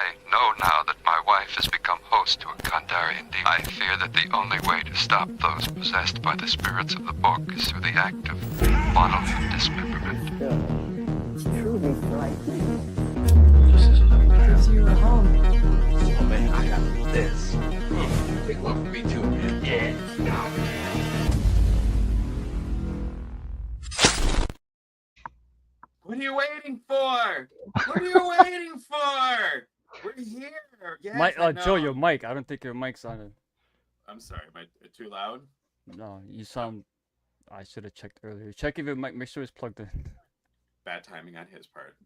I know now that my wife has become host to a Kandarian demon. I fear that the only way to stop those possessed by the spirits of the book is through the act of bodily dismemberment. It's truly frightening. This is It's your home. oh man, I got this. They love me too. Yeah. What are you waiting for? What are you waiting for? We're here. Yes, Mike, I know. Joe, your mic. I don't think your mic's on it. I'm sorry, am I too loud? No, you sound. I should have checked earlier. Check if your mic. Make sure it's plugged in. Bad timing on his part.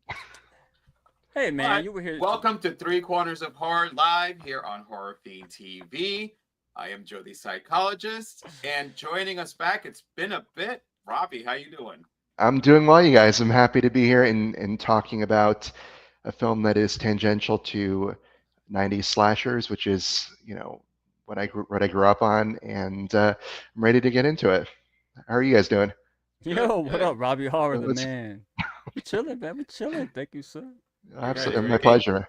Hey man, But you were here. welcome to Three Corners of Horror live here on Horror Fiend TV. I am Joe the Psychologist, and joining us back, it's been a bit. Robby, how you doing? I'm doing well, you guys. I'm happy to be here and talking about a film that is tangential to 90s slashers, which is, you know, what I grew up on, and I'm ready to get into it. How are you guys doing? Yo, what up, Robby Horror, the Let's- man? We chilling, man. We chilling. Thank you, sir. Absolutely, very my good. pleasure.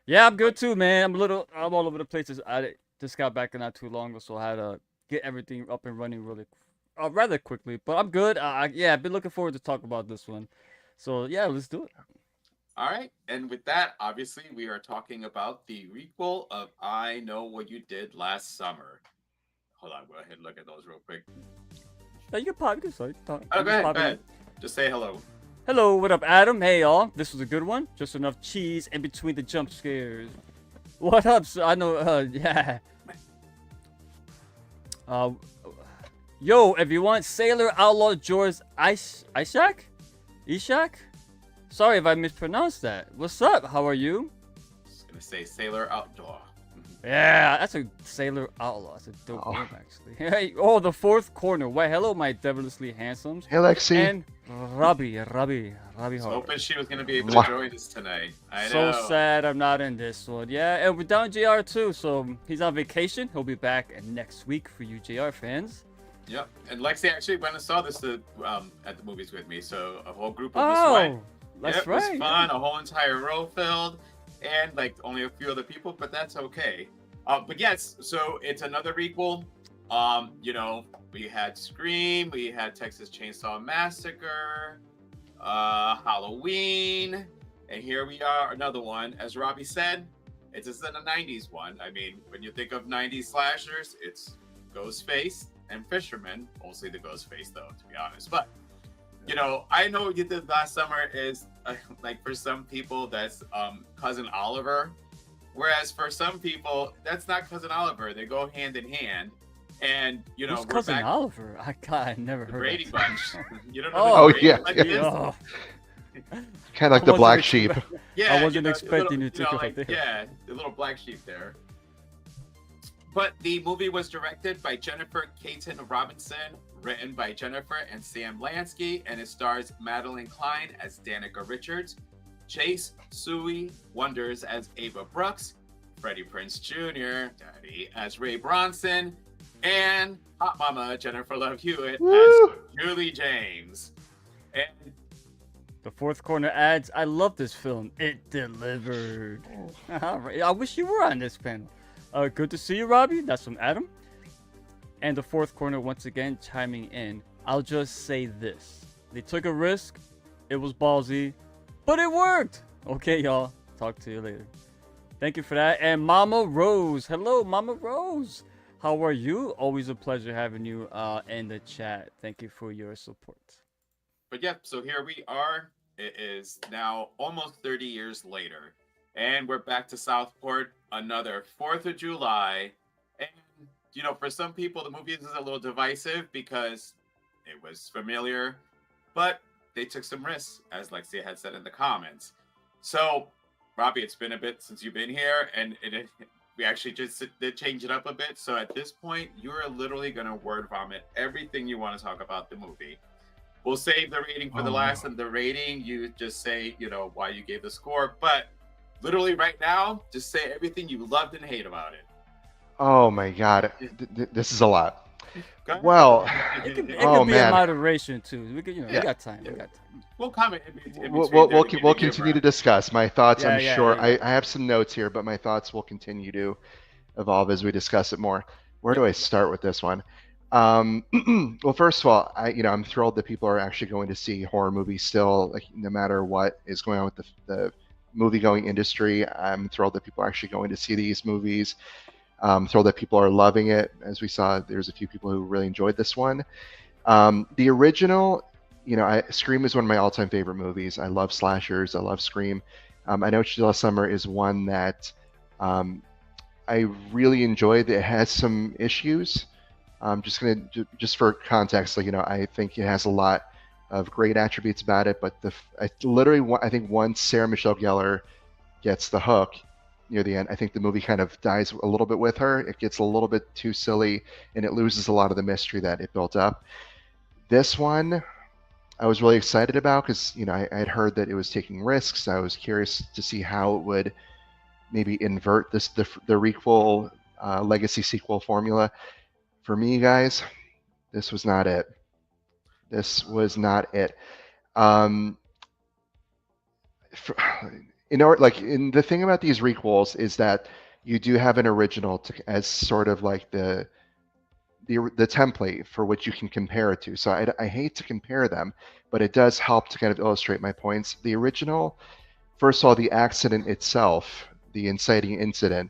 Yeah, I'm good too, man. I'm all over the places. I just got back not too long ago, so I had to get everything up and running rather quickly. But I'm good. Yeah, I've been looking forward to talk about this one. So yeah, let's do it. All right, and with that, obviously, we are talking about the requel of I Know What You Did Last Summer. Hold on, go ahead and look at those real quick. Yeah, you can pop. You can start. Talk. Oh, You go can ahead, pop go in. ahead. Just say hello. Hello, what up, Adam? Hey, y'all. This was a good one. Just enough cheese in between the jump scares. What up, sir? I know, yeah. Yo, everyone. Sailor Outlaw George Ishak? Sorry if I mispronounced that. What's up? How are you? Just gonna say Sailor Outdoor. Yeah, that's a Sailor Outlaw. That's a dope Oh. name, actually. Hey, oh, the fourth corner. Why, hello, my devilishly handsomes. Hey, Lexi. And Robby I was Horror. hoping she was gonna be able Mwah. to join us tonight. I So know. sad I'm not in this one. Yeah, and we're down JR too, so he's on vacation. He'll be back next week for you JR fans. Yep. And Lexi actually went and saw this at the movies with me, so a whole group of us went. Oh, that's Yep, right. It was fun. A whole entire row filled, and like only a few other people, but that's okay. But yes, so it's another requel. You know, we had Scream, we had Texas Chainsaw Massacre, Halloween, and here we are, another one. As Robby said, it's just a 90s one. I mean, when you think of 90s slashers, it's Ghostface and Fisherman, mostly the Ghostface though, to be honest. But you know, I Know What You Did Last Summer is like for some people that's Cousin Oliver, whereas for some people that's not Cousin Oliver. They go hand in hand, and you know Who's we're Cousin back Oliver? I never the heard Brady of Bunch. You don't know Oh, who the Brady yeah, Bunch yeah. is? Oh, Kind of like I the wasn't black expect- sheep. Yeah, I wasn't you know, expecting you to go like, there. Yeah, the little black sheep there. But the movie was directed by Jennifer Caton Robinson, written by Jennifer and Sam Lansky, and it stars Madeline Klein as Danica Richards, Chase Suey Wonders as Ava Brooks, Freddie Prinze Jr., Daddy as Ray Bronson, and Hot Mama Jennifer Love Hewitt Woo! as Julie James. And The fourth corner adds, I love this film. It delivered. All right. I wish you were on this panel. Good to see you, Robby. That's from Adam. And the fourth corner once again chiming in. I'll just say this. They took a risk. It was ballsy, but it worked. Okay, y'all. Talk to you later. Thank you for that. And Mama Rose. Hello, Mama Rose. How are you? Always a pleasure having you in the chat. Thank you for your support. But yeah, so here we are. It is now almost 30 years later. And we're back to Southport, another 4th of July. And, you know, for some people, the movie is a little divisive because it was familiar, but they took some risks, as Lexia had said in the comments. So, Robby, it's been a bit since you've been here, and we actually just did change it up a bit. So at this point, you're literally going to word vomit everything you want to talk about the movie. We'll save the rating for the last, and the rating, you just say, you know, why you gave the score. But literally right now, just say everything you loved and hate about it. Oh my God, this is a lot. Go ahead. Well, It could Oh, be in man. moderation too. We could, we Yeah. got time. We got time. We'll comment in between. We'll, there we'll, to we'll, give we'll you continue to room. discuss. My thoughts, Yeah, I'm yeah, sure. there you I have some notes here, but my thoughts will continue to evolve as we discuss it more. Where do I start with this one? Well, first of all, I'm thrilled that people are actually going to see horror movies still, like no matter what is going on with the movie going industry. I'm thrilled that people are actually going to see these movies. Thrilled that people are loving it. As we saw, there's a few people who really enjoyed this one. The original, Scream is one of my all-time favorite movies. I love slashers. I love Scream. I know Chill Summer is one that I really enjoyed. It has some issues. Just for context, I think it has a lot of great attributes about it, but I think once Sarah Michelle Gellar gets the hook near the end, I think the movie kind of dies a little bit with her. It gets a little bit too silly, and it loses a lot of the mystery that it built up. This one, I was really excited about because I had heard that it was taking risks. I was curious to see how it would maybe invert the requel legacy sequel formula. For me, guys, this was not it. This was not it. The thing about these requels is that you do have an original as sort of like the template for which you can compare it to. So I hate to compare them, but it does help to kind of illustrate my points. The original, first of all, the accident itself, the inciting incident,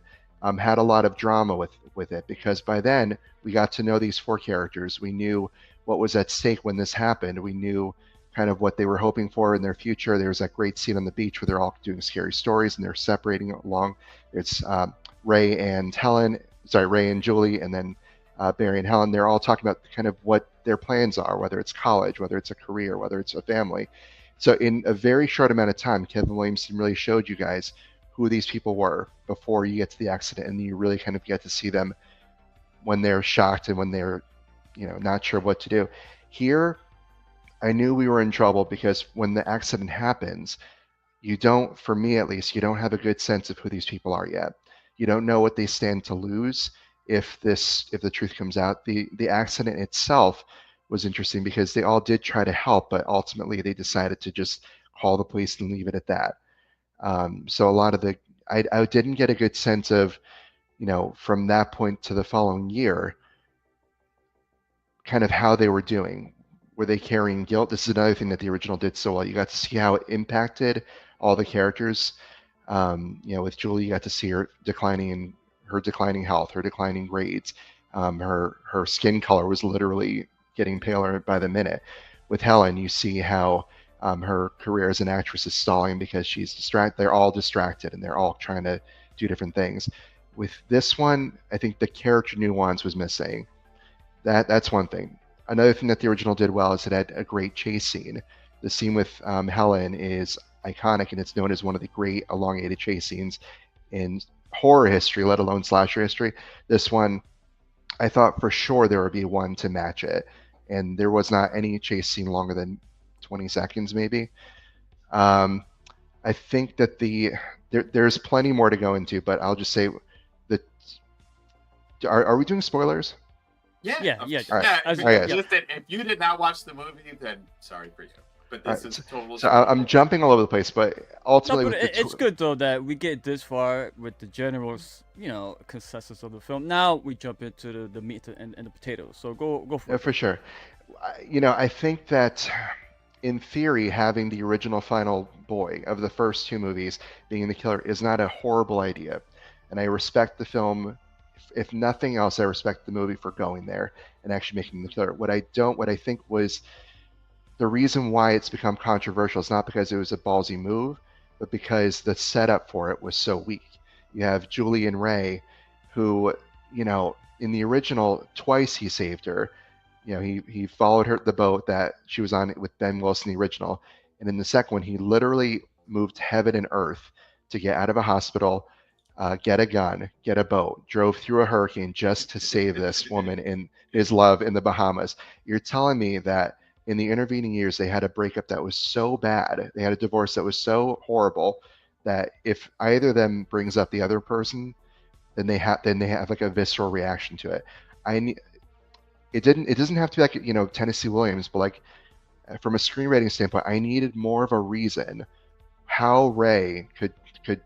had a lot of drama with it because by then we got to know these four characters. We knew what was at stake when this happened. We knew kind of what they were hoping for in their future. There was that great scene on the beach where they're all doing scary stories and they're separating along. It's Ray and Julie, and then Barry and Helen. They're all talking about kind of what their plans are, whether it's college, whether it's a career, whether it's a family. So in a very short amount of time, Kevin Williamson really showed you guys who these people were before you get to the accident, and you really kind of get to see them when they're shocked and when they're, not sure what to do. Here, I knew we were in trouble because when the accident happens, for me at least, you don't have a good sense of who these people are yet. You don't know what they stand to lose if the truth comes out. The accident itself was interesting because they all did try to help, but ultimately they decided to just call the police and leave it at that. So a lot of I didn't get a good sense of, from that point to the following year, kind of how they were doing. Were they carrying guilt? This is another thing that the original did so well. You got to see how it impacted all the characters. With Julie, you got to see her declining health, her declining grades. Her skin color was literally getting paler by the minute. With Helen, you see how her career as an actress is stalling because she's distracted. They're all distracted and they're all trying to do different things. With this one, I think the character nuance was missing. That's one thing. Another thing that the original did well is it had a great chase scene. The scene with Helen is iconic, and it's known as one of the great elongated chase scenes in horror history, let alone slasher history. This one, I thought for sure there would be one to match it, and there was not any chase scene longer than 20 seconds, maybe. I think that there's plenty more to go into, but I'll just say that. Are we doing spoilers? Yeah. Yeah. All right. Listen, if you did not watch the movie, then sorry for you. But this is total. So I'm jumping all over the place, but ultimately, it's good though that we get this far with the general, consensus of the film. Now we jump into the meat and the potatoes. So go for it. For sure. I think that in theory, having the original final boy of the first two movies being the killer is not a horrible idea, and I respect the film. If nothing else, I respect the movie for going there and actually making the killer. What I think was the reason why it's become controversial is not because it was a ballsy move, but because the setup for it was so weak. You have Julie and Ray, who, in the original, twice he saved her. He followed her the boat that she was on with Ben Wilson, the original. And in the second one, he literally moved heaven and earth to get out of a hospital, get a gun, get a boat, drove through a hurricane just to save this woman in his love in the Bahamas. You're telling me that in the intervening years, they had a breakup that was so bad, they had a divorce that was so horrible that if either of them brings up the other person, then they have like a visceral reaction to it. it doesn't have to be like, you know, Tennessee Williams, but like from a screenwriting standpoint, I needed more of a reason how Ray could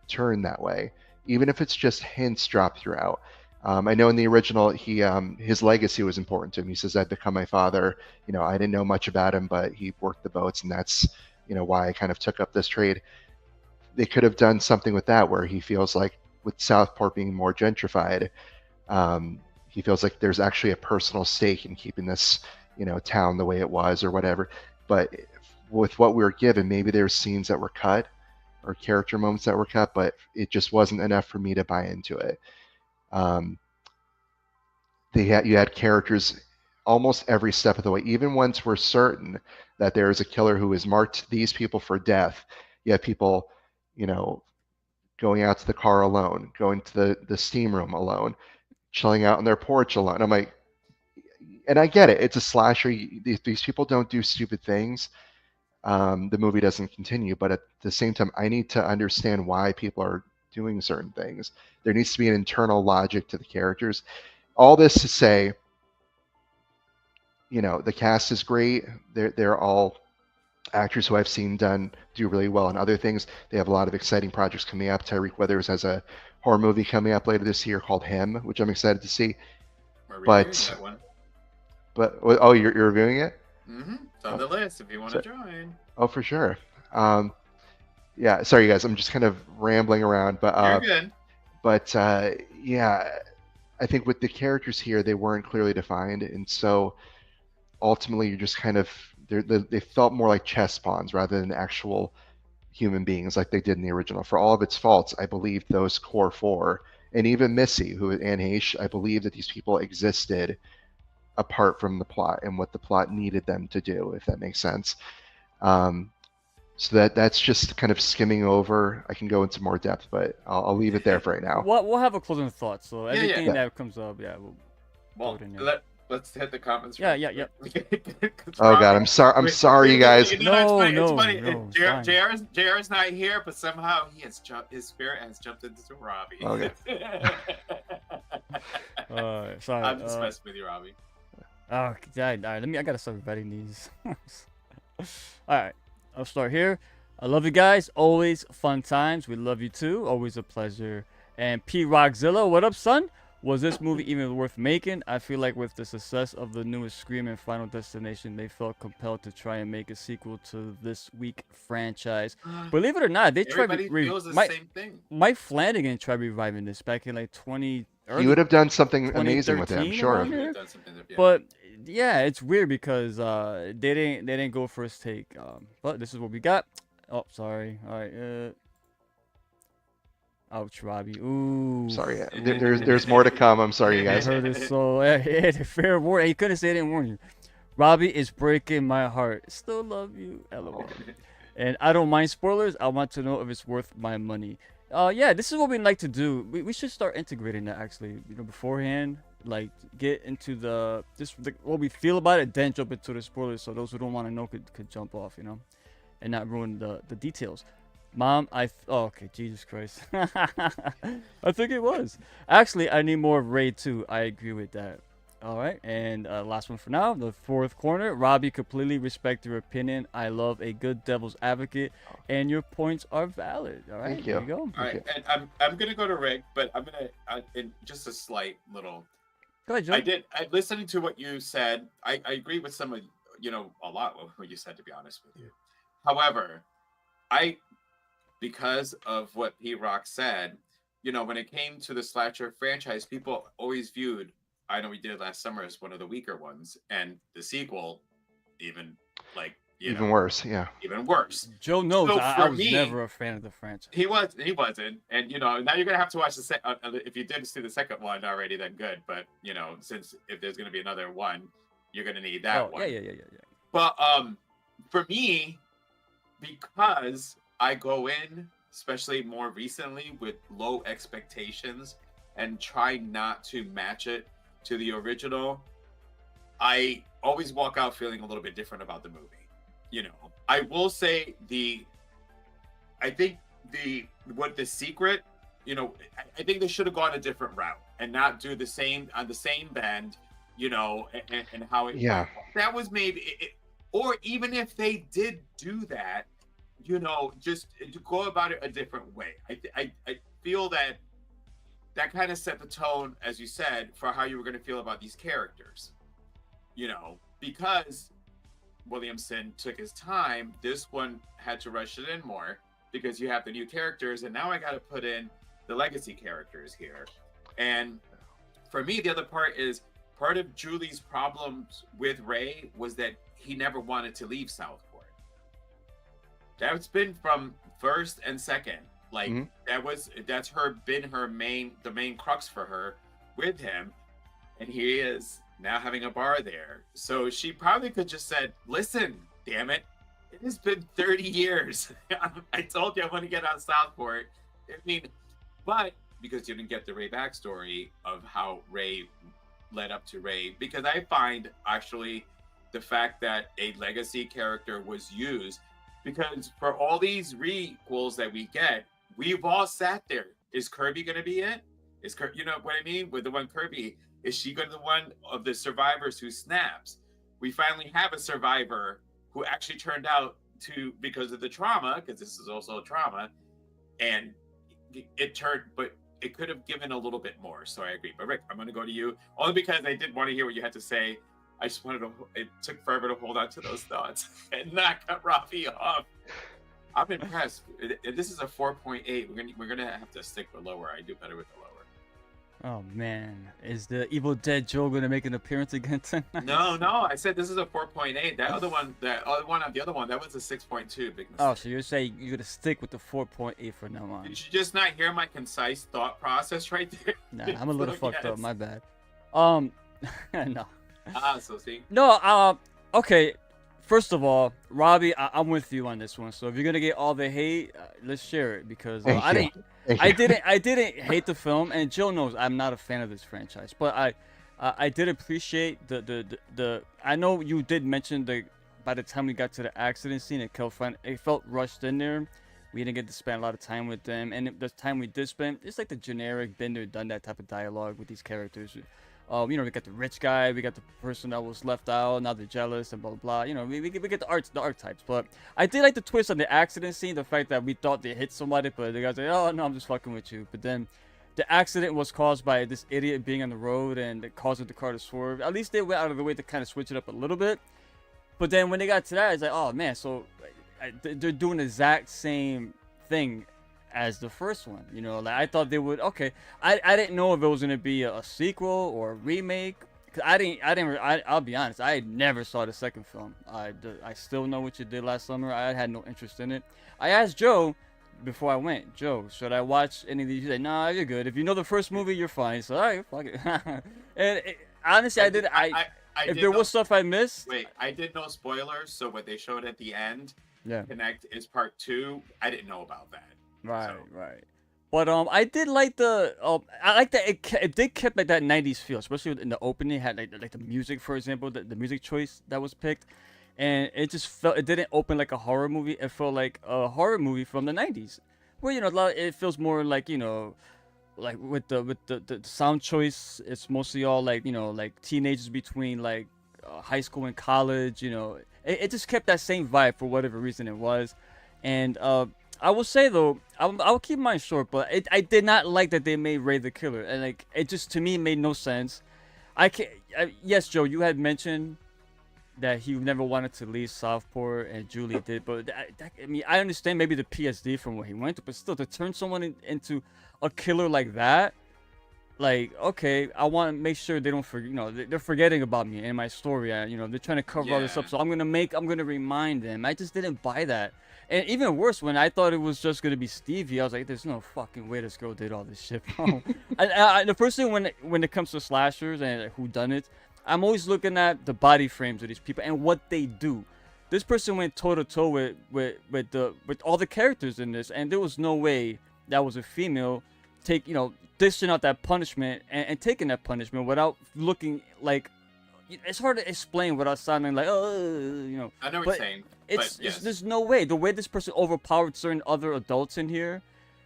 turn that way, even if it's just hints dropped throughout. I know in the original, he his legacy was important to him. He says, "I've become my father. You know, I didn't know much about him, but he worked the boats, and that's, you know, why I kind of took up this trade." They could have done something with that, where he feels like, with Southport being more gentrified, he feels like there's actually a personal stake in keeping this, you know, town the way it was or whatever. But with what we were given, maybe there's scenes that were cut or character moments that were cut, but it just wasn't enough for me to buy into it. You had characters almost every step of the way. Even once we're certain that there is a killer who has marked these people for death, you have people, you know, going out to the car alone, going to the steam room alone, chilling out on their porch alone. I'm like, and I get it. It's a slasher. These people don't do stupid things. The movie doesn't continue, but at the same time, I need to understand why people are doing certain things. There needs to be an internal logic to the characters. All this to say, you know, the cast is great. They're all actors who I've seen do really well in other things. They have a lot of exciting projects coming up. Tyreek Withers has a horror movie coming up later this year called Him, which I'm excited to see. We're But- reviewing that one. But oh, you're reviewing it? Mm-hmm. It's on the list if you want to join. Oh, for sure. Yeah, sorry guys, I'm just kind of rambling around, but You're good. but yeah, I think with the characters here, they weren't clearly defined, and so ultimately you're just kind of they felt more like chess pawns rather than actual human beings like they did in the original. For all of its faults, I believed those core four, and even Missy, who is Anne Heche, I believe that these people existed apart from the plot and what the plot needed them to do, if that makes sense. So that's just kind of skimming over. I can go into more depth, but I'll leave it there for right now. We'll have a closing thought. So Yeah, yeah. anything that comes up, yeah, we'll Well, throw it in there. let's hit the comments. Yeah, real yeah, quick. Oh God, I'm sorry, you guys. You know, it's No, funny. no, It's funny. fine. JR's not here, but somehow his spirit has jumped into Robbie. Okay. Sorry. I'm just messing with you, Robbie. Oh, God. All right, I gotta start writing these. All right, I'll start here. I love you guys. Always fun times. We love you too. Always a pleasure. And P Rockzilla, what up, son? Was this movie even worth making? I feel like with the success of the newest Scream and Final Destination, they felt compelled to try and make a sequel to this weak franchise. Believe it or not, they tried. Everybody feels the same thing. Mike Flanagan tried reviving this back in like 20. He would have done something amazing with it, I'm 2013 sure. around here. Done something that- yeah. But yeah, it's weird because they didn't go first take. But this is what we got. Oh, sorry. All right. Ouch, Robbie. Ooh. Sorry, there's more to come. I'm sorry, you I guys. heard it so. Hey, fair warning. He couldn't say I didn't warn you. Robbie is breaking my heart. Still love you. LOL. And I don't mind spoilers. I want to know if it's worth my money. Yeah, this is what we like to do. We should start integrating that actually. You know, beforehand, like get into what we feel about it, then jump into the spoilers. So those who don't want to know could jump off, you know, and not ruin the details. Mom, okay, Jesus Christ. I think it was. Actually, I need more of Ray too. I agree with that. All right, and last one for now, the fourth corner. Robbie, completely respect your opinion. I love a good devil's advocate, and your points are valid. All right, Thank you. there you go. All right, and I'm gonna go to Rick, but I'm gonna in just a slight little. Go ahead, Joe. I listening to what you said. I agree with some of a lot of what you said, to be honest with you. However, because of what Pete Rock said, when it came to the slasher franchise, people always viewed, I know we did last summer, as one of the weaker ones, and the sequel, even Even worse, yeah. even worse. Joe knows So I for was me- never a fan of the franchise. He wasn't, and now you're gonna have to watch the if you did see the second one already, then good. But since if there's gonna be another one, you're gonna need that one. Yeah. But for me, because I go in, especially more recently, with low expectations and try not to match it to the original, I always walk out feeling a little bit different about the movie. I will say I think the secret, I think they should have gone a different route and not do the same on the same bend, you know, and how it. Yeah. That was maybe, or even if they did do that, you know, just to go about it a different way. I feel that kind of set the tone, as you said, for how you were going to feel about these characters. You know, because Williamson took his time, this one had to rush it in more because you have the new characters, and now I got to put in the legacy characters here. And for me, the other part is part of Julie's problems with Ray was that he never wanted to leave Southport. That's been from first and second. Like that's the main crux for her with him, and he is now having a bar there. So she probably could just said, "Listen, damn it, it has been 30 years. I told you I want to get out of Southport." I mean, but because you didn't get the Ray backstory of how Ray led up to Ray, because I find actually the fact that a legacy character was used, because for all these requels that we get, we've all sat there. Is Kirby going to be it? Is Kirby, you know what I mean? With the one Kirby, is she going to be the one of the survivors who snaps? We finally have a survivor who actually turned out to, because of the trauma, because this is also a trauma, and it turned, but it could have given a little bit more. So I agree. But Rick, I'm going to go to you only because I did want to hear what you had to say. I just wanted to, it took forever to hold on to those thoughts and not cut Robby off. I'm impressed. This is a 4.8. We're gonna have to stick with lower. I do better with the lower. Oh man, is the Evil Dead Joe gonna make an appearance again tonight? No. I said this is a 4.8. The other one, that was a 6.2. Big mistake. Oh, so you're saying you're gonna stick with the 4.8 for now on? Did you just not hear my concise thought process right there? Nah, I'm a little fucked up. My bad. No. So see. No. Okay. First of all, Robby, I'm with you on this one. So if you're gonna get all the hate, let's share it, because I didn't hate the film, and Jill knows I'm not a fan of this franchise. But I did appreciate the. I know you did mention by the time we got to the accident scene, it felt rushed in there. We didn't get to spend a lot of time with them, and the time we did spend, it's like the generic been there, done that type of dialogue with these characters. You know, we got the rich guy, we got the person that was left out, now they're jealous, and blah, blah, blah. You know, we get the archetypes. But I did like the twist on the accident scene, the fact that we thought they hit somebody, but the guy's like, oh, no, I'm just fucking with you. But then the accident was caused by this idiot being on the road and it caused the car to swerve. At least they went out of the way to kind of switch it up a little bit. But then when they got to that, it's like, oh, man, so they're doing the exact same thing as the first one, you know. Like I thought they would. Okay, I didn't know if it was gonna be a sequel or a remake. Cause I'll be honest, I never saw the second film. I still know what you did last summer. I had no interest in it. I asked Joe before I went, Joe, should I watch any of these? He said, nah, you're good. If you know the first movie, you're fine. So all right, fuck it. Honestly, I did. If there was stuff I missed. Wait, I did no spoilers. So what they showed at the end, yeah, Connect is part 2. I didn't know about that. Right. But I did like the I like that it did kept like that 90s feel, especially in the opening. It had like the music, for example, the music choice that was picked, and it just felt, it didn't open like a horror movie. It felt like a horror movie from the 90s, where, you know, it feels more like, you know, like with the sound choice, it's mostly all like, you know, like teenagers between like high school and college. You know, it just kept that same vibe for whatever reason it was, and I will say though, I'll keep mine short, but I did not like that they made Ray the killer, and like it just, to me, made no sense. Yes, Joe, you had mentioned that he never wanted to leave Southport, and Julie did, but I mean, I understand maybe the PSD from what he went to, but still, to turn someone into a killer like that, like, okay, I want to make sure they don't forget, you know, they're forgetting about me and my story. You know, they're trying to cover all this up, so I'm gonna remind them. I just didn't buy that. And even worse, when I thought it was just gonna be Stevie, I was like, "There's no fucking way this girl did all this shit, bro." The first thing when it comes to slashers and who done it, I'm always looking at the body frames of these people and what they do. This person went toe to toe with all the characters in this, and there was no way that was a female dishing out that punishment and taking that punishment without looking like. It's hard to explain without sounding like, oh, you know. I know what you're saying. Yes. There's no way. The way this person overpowered certain other adults in here,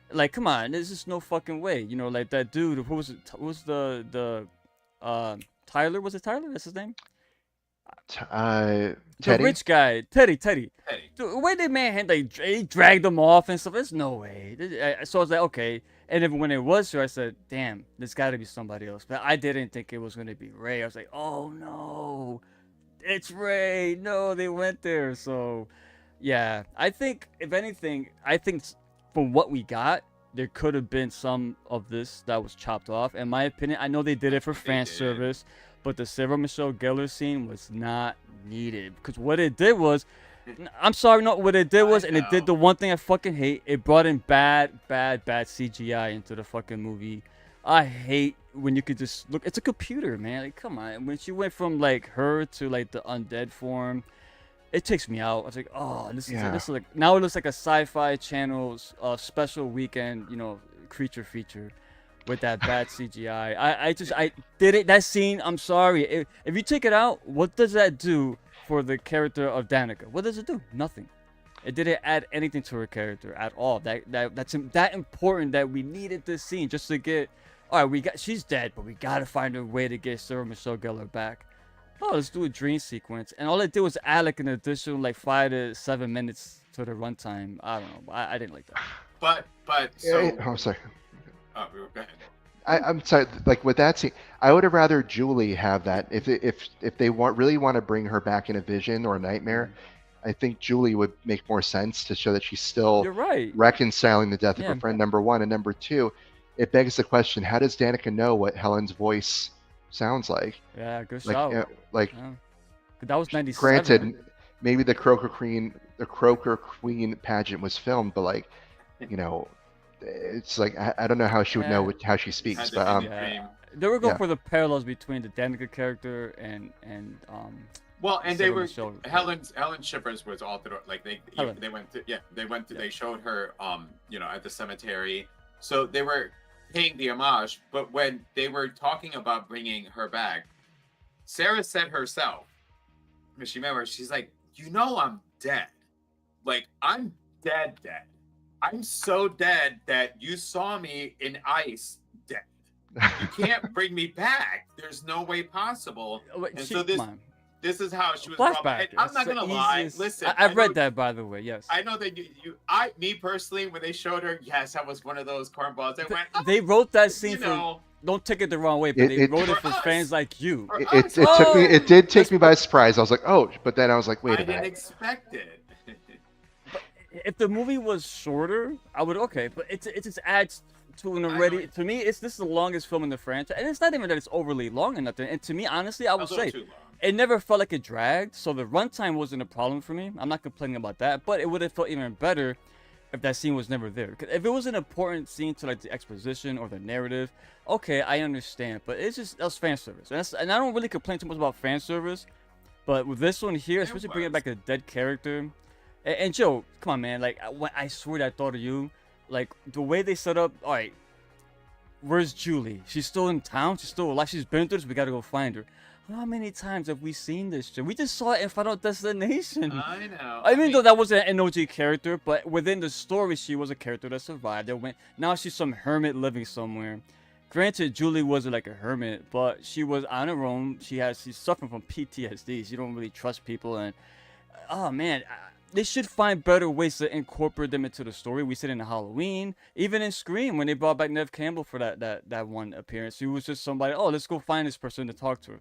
like, come on, there's just no fucking way. You know, like that dude. Who was it? Who was the Tyler, was it Tyler? That's his name. Teddy. The rich guy, Teddy. Teddy. The way they man had he dragged him off and stuff. There's no way. So I was like, okay. And then when it was her, I said, damn, there's got to be somebody else. But I didn't think it was gonna be Ray. I was like, oh no, it's Ray. No, they went there. So yeah, I think if anything, from what we got, there could have been some of this that was chopped off. In my opinion, I know they did it for fan service, but the Sarah Michelle Gellar scene was not needed because what it did was, what it did was, and it did the one thing I fucking hate. It brought in bad CGI into the fucking movie. I hate when you could just look. It's a computer, man. Like, come on. When she went from like her to like the undead form, it takes me out. I was like, oh, this is like now it looks like a Sci-Fi Channel's special weekend, creature feature with that bad CGI. I did it. That scene, I'm sorry. If you take it out, what does that do for the character of Danica? What does it do? Nothing. It didn't add anything to her character at all. That's that important that we needed this scene just to get. All right, she's dead, but we gotta find a way to get Sarah Michelle Gellar back. Oh, let's do a dream sequence, and all it did was add like an additional like 5 to 7 minutes to the runtime. I don't know. I didn't like that. But so. I'm sorry. Oh, go ahead. I'm sorry. Like with that scene, I would have rather Julie have that. If they really want to bring her back in a vision or a nightmare, I think Julie would make more sense to show that she's still You're right. reconciling the death of her friend. Number one, and number two, it begs the question: how does Danica know what Helen's voice sounds like? Yeah, good Like, shout. That was 97. Granted, maybe the Croaker Queen pageant was filmed, but like, it's like I don't know how she would know how she speaks, but they were going for the parallels between the Danica character and well, and they Sarah were Michelle. Helen Shippers was all through. Like they went to they showed her at the cemetery, so they were paying the homage. But when they were talking about bringing her back, Sarah said herself, because she remember, she's like, I'm dead, like I'm dead. I'm so dead that you saw me in ice dead. You can't bring me back. There's no way possible. And so this is how she was. Flashback. I'm not gonna lie. Listen, I've read that, by the way. Yes. I know that me personally, when they showed her, yes, I was one of those cornballs. They wrote that scene for. Don't take it the wrong way, but they wrote it for fans like you. It did take me by surprise. I was like, oh, but then I was like, wait a minute. I didn't expect it. If the movie was shorter, I would but it just adds to an already. To me, this is the longest film in the franchise, and it's not even that it's overly long or nothing. And to me, honestly, I would say it never felt like it dragged. So the runtime wasn't a problem for me. I'm not complaining about that, but it would have felt even better if that scene was never there. Because if it was an important scene to like the exposition or the narrative, okay, I understand. But that was fan service, and I don't really complain too much about fan service. But with this one here, especially bringing back a dead character. And Joe, come on, man. Like, I swear that I thought of you. Like, the way they set up, all right, where's Julie? She's still in town? She's still alive? She's been through this? We gotta go find her. How many times have we seen this shit? We just saw it in Final Destination. I know. I mean, though that wasn't an OG character, but within the story, she was a character that survived. Now she's some hermit living somewhere. Granted, Julie wasn't like a hermit, but she was on her own. She's suffering from PTSD. She don't really trust people, and oh man. They should find better ways to incorporate them into the story. We said in Halloween, even in Scream, when they brought back Nev Campbell for that one appearance, he was just somebody. Oh, let's go find this person to talk to.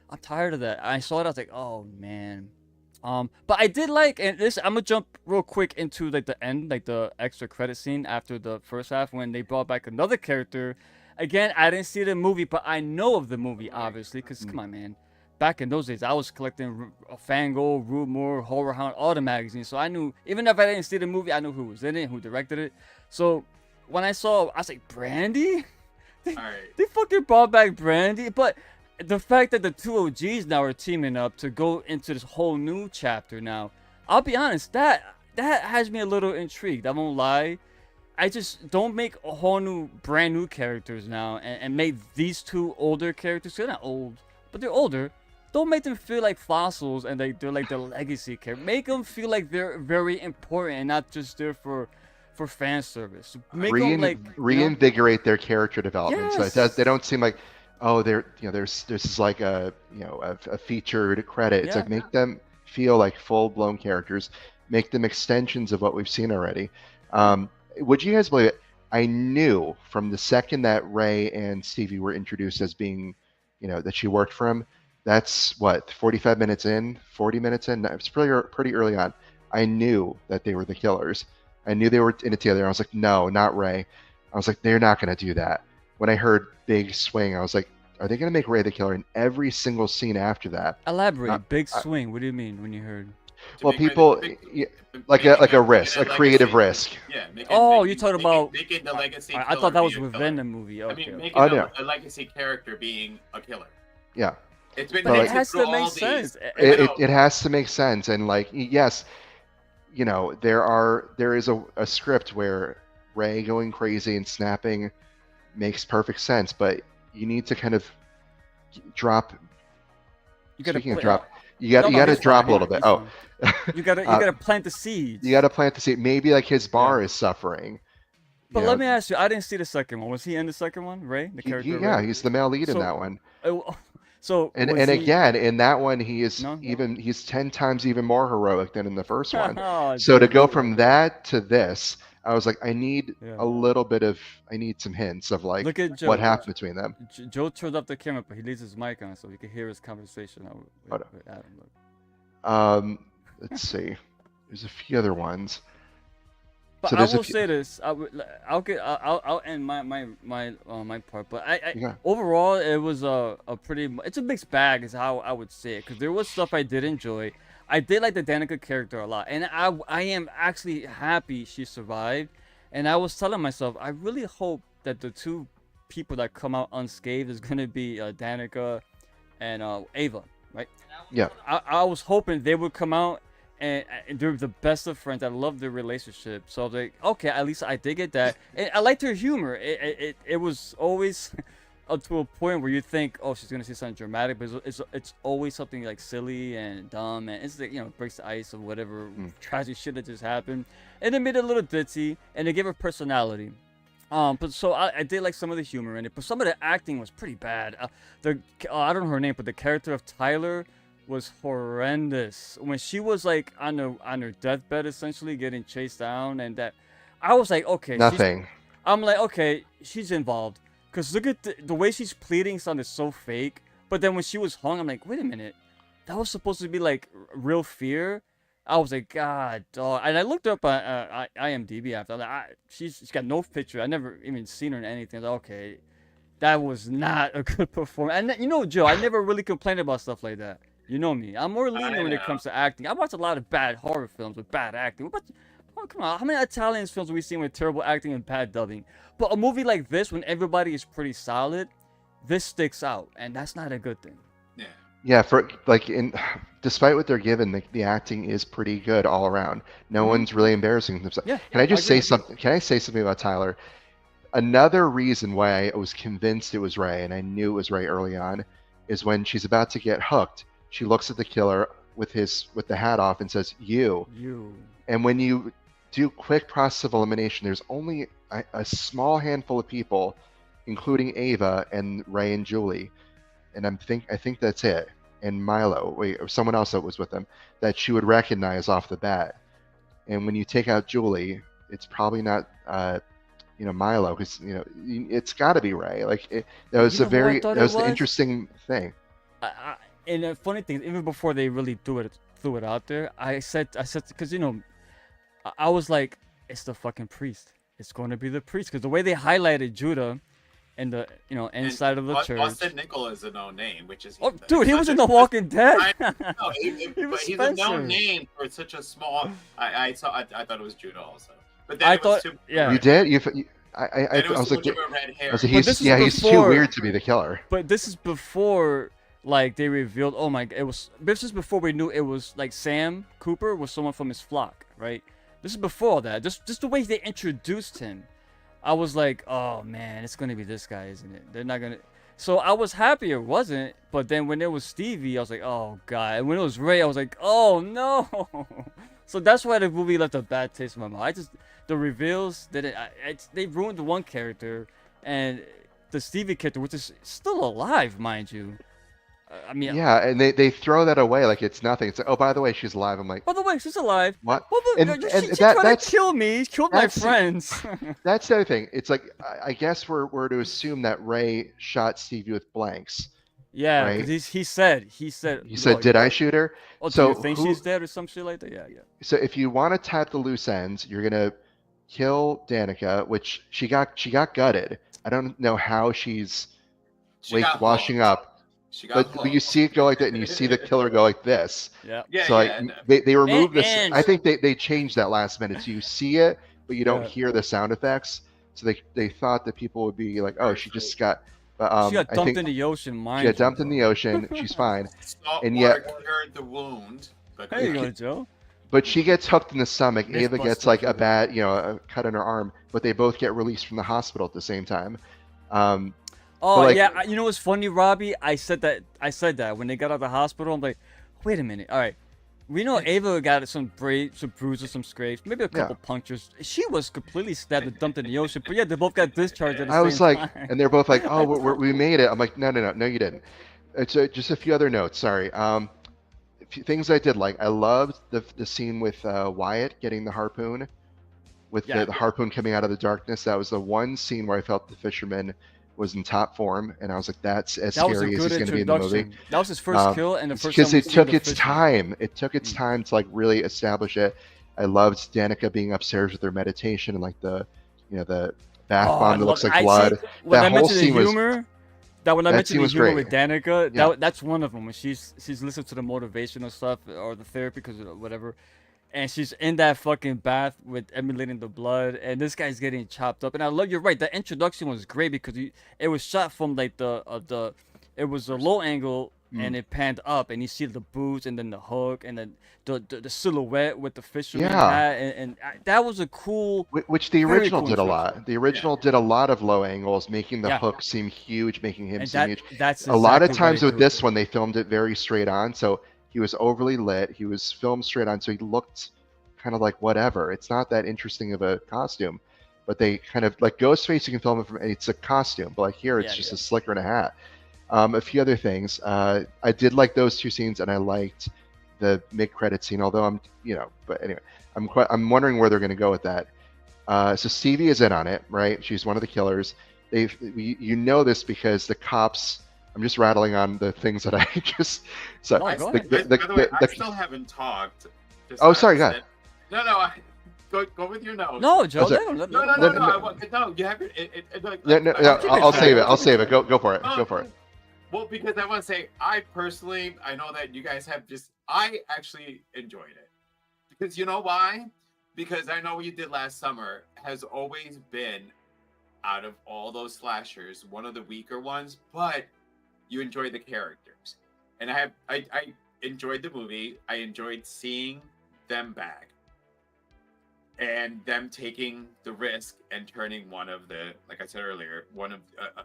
I'm tired of that. I saw it. I was like, oh man. But I did like, and this I'm gonna jump real quick into like the end, like the extra credit scene after the first half when they brought back another character. Again, I didn't see the movie, but I know of the movie obviously, because come on, man. Back in those days, I was collecting Fango, Rumor, Horror Hound, all the magazines. So I knew, even if I didn't see the movie, I knew who was in it, who directed it. So when I saw, I was like, Brandy? They fucking brought back Brandy. But the fact that the two OGs now are teaming up to go into this whole new chapter now, I'll be honest, that has me a little intrigued. I won't lie. I just don't make a whole new, brand new characters now and make these two older characters. They're not old, but they're older. Don't make them feel like fossils and they're like the legacy character. Make them feel like they're very important and not just there for fan service. Make them like reinvigorate their character development. Yes. So they don't seem like oh, there's this is like a featured credit. It's Yeah. like make them feel like full-blown characters, make them extensions of what we've seen already. Would you guys believe it? I knew from the second that Ray and Stevie were introduced as being, that she worked for him. That's what, 45 minutes in, 40 minutes in. It was pretty early on. I knew that they were the killers. I knew they were in it together. I was like, no, not Ray. I was like, they're not going to do that. When I heard big swing, I was like, are they going to make Ray the killer in every single scene after that? Elaborate. Big swing. What do you mean when you heard? Well, people like a risk, a creative risk. Yeah. You're talking about making the legacy. I thought that was killer be a within killer. the movie. I Okay. mean, making a legacy character being a killer. Yeah. It's been But it mixed has through to make all sense. these- It has to make sense, and like yes, there is a script where Ray going crazy and snapping makes perfect sense, but you need to kind of drop. You gotta Speaking of put- drop, you got to he's drop fine, a little he's bit. Oh, fine. You gotta plant the seeds. you got to plant the seed. Maybe like his bar is suffering. But you let know? me ask you, I didn't see the second one. Was he in the second one, Ray? The character? Yeah, Ray? he's the male lead in So- that one. So And was and he- again, in that one, he's 10 times even more heroic than in the first one. Oh, So to dude. go from that to this, I was like, I need Yeah. I need some hints of like Look at Joe. what happened between them. Joe turned up the camera, but he leaves his mic on so we can hear his conversation with Adam. Look. Let's see. There's a few other ones. But So I there's a will few- say this. I'll end my part. But Yeah. overall it was it's a mixed bag is how I would say it, because there was stuff I did enjoy. I did like the Danica character a lot, and I am actually happy she survived. And I was telling myself, I really hope that the two people that come out unscathed is gonna be Danica and Ava, right? Yeah. I was hoping they would come out and they're the best of friends. I love their relationship. So I was like, okay, at least I did get that. And I liked her humor. It was always up to a point where you think, oh, she's gonna say something dramatic, but it's always something like silly and dumb, and it's like, breaks the ice of whatever tragic shit that just happened. And it made it a little ditzy, and it gave her personality. But so I did like some of the humor in it, but some of the acting was pretty bad. I don't know her name, but the character of Tyler was horrendous. When she was like on her deathbed, essentially getting chased down, and that, I was like, okay, Nothing. I'm like, okay, she's involved, because look at the way she's pleading sounded so fake. But then when she was hung, I'm like, wait a minute, that was supposed to be like real fear. I was like, God, dog. And I looked up on IMDb after. I'm like, she's got no picture. I never even seen her in anything. I was like, okay, that was not a good performance. And Joe, I never really complained about stuff like that. You know me. I'm more lenient when it comes to acting. I watch a lot of bad horror films with bad acting. Come on, how many Italian films have we seen with terrible acting and bad dubbing? But a movie like this, when everybody is pretty solid, this sticks out, and that's not a good thing. Yeah, despite what they're given, the acting is pretty good all around. No one's really embarrassing themselves. Yeah, Can I just say agree. something? Can I say something about Tyler? Another reason why I was convinced it was Ray, and I knew it was Ray early on, is when she's about to get hooked, she looks at the killer with the hat off and says, "You." And when you do quick process of elimination, there's only a small handful of people, including Ava and Ray and Julie, and I think that's it. And Milo, or someone else that was with them, that she would recognize off the bat. And when you take out Julie, it's probably not Milo, because it's got to be Ray. That was the interesting thing. And the funny thing, even before they really threw it out there, I said because I was like, it's the fucking priest. It's going to be the priest, because the way they highlighted Judah and the inside of the church. Austin Nickel is a known name, which is dude, he was in The Walking Dead. No, but he's a known name for such a small. I thought it was Judah also, but then yeah. You did? I was like, red hair. he's too weird to be the killer. But this is before like they revealed. Oh my! This is before we knew it was like Sam Cooper was someone from his flock, right? This is before all that. Just the way they introduced him. I was like, oh man, it's gonna be this guy, isn't it? They're not gonna. So I was happy it wasn't, but then when it was Stevie, I was like, oh god. And when it was Ray, I was like, oh no. So that's why the movie left a bad taste in my mouth. The reveals they ruined the one character, and the Stevie character, which is still alive, mind you. I mean, Yeah, and they throw that away like it's nothing. It's like, oh, by the way, she's alive. I'm like, by the way, she's alive. what? Well, And she tried that's to kill me. She killed my that's- friends. that's the other thing. It's like I guess we're to assume that Ray shot Stevie with blanks. Yeah, Right? because he said. You said, did I shoot her? Oh, do So you think who- she's dead or some shit like that? Yeah. So if you want to tap the loose ends, you're gonna kill Danica, which she got gutted. I don't know how she's She got washing hooked. up, She got but you see it go like that, and you see the killer go like this. Yeah. Yeah, So like yeah. and- they removed this. and- I think they changed that last minute. So you see it, but you don't Yeah. hear the sound effects. So they thought that people would be like, oh, she just got. But she got I dumped think in the ocean, mind she got you, dumped in the though. ocean. She's fine, Saltwater And yet- cured the wound. But There you go, Joe. but she gets hooked in the stomach. Ava gets Mythbusters, like a yeah. bad, a cut in her arm. But they both get released from the hospital at the same time. Oh like- yeah, you know what's funny, Robbie? I said that when they got out of the hospital. I'm like, wait a minute. All right, we know Ava got some bruises, some scrapes, maybe a couple punctures. She was completely stabbed and dumped in the ocean. But yeah, they both got discharged at the I same was like, time. and they're both like, oh, we made it. I'm like, no, you didn't. It's just a few other notes. Sorry. A few things I did like. I loved the scene with Wyatt getting the harpoon, with Yeah. the harpoon coming out of the darkness. That was the one scene where I felt the Fisherman was in top form, and I was like, that's as That was a scary as good he's going to be in the movie. introduction. That was his first kill and the first Because time it we took seen the its Fisherman. time. It took its time to like really establish it. I loved Danica being upstairs with her meditation and like the bath Oh, bomb that looks look, like I blood. see, when That I whole mentioned the scene was- humor, when I that mentioned scene the was humor great. with Danica, Yeah. that's one of them. When she's listening to the motivational stuff or the therapy because whatever, and she's in that fucking bath with emulating the blood, and this guy's getting chopped up. And I love, you're right. The introduction was great because it was shot from like it was a low angle. And it panned up, and you see the boots, and then the hook, and then the silhouette with the fisherman Yeah. hat, and that was a cool. Which the Very original cool did a introduction. lot. The original did a lot of low angles, making the Yeah. hook seem huge, making him And seem huge. that's A lot of exactly what times it with did. this one, they filmed it very straight on, so he was overly lit. He was filmed straight on, so he looked kind of like whatever. It's not that interesting of a costume, but they kind of like Ghostface. You can film it from it's a costume, but like here, it's Yeah, just yeah. a slicker and a hat. A few other things. I did like those two scenes, and I liked the mid-credit scene. Although but anyway, I'm wondering where they're going to go with that. So Stevie is in on it, right? She's one of the killers. You know this because the cops. I'm just rattling on the things that I just. So No, go the- ahead. the- By the way, I the- still haven't talked. Just Oh, not sorry, go said- ahead. No, go with your notes. No, Joe. That's it. let him- No, let him- No, no, you have it. Like, No, no, I'll save it. I'll save it. Go for it. Go for it. Well, because I want to say, I know that you guys have I actually enjoyed it. Because you know why? Because I know what you did last summer has always been, out of all those slashers, one of the weaker ones, but you enjoyed the characters. And I enjoyed the movie. I enjoyed seeing them back. And them taking the risk and turning one of the, like I said earlier, one of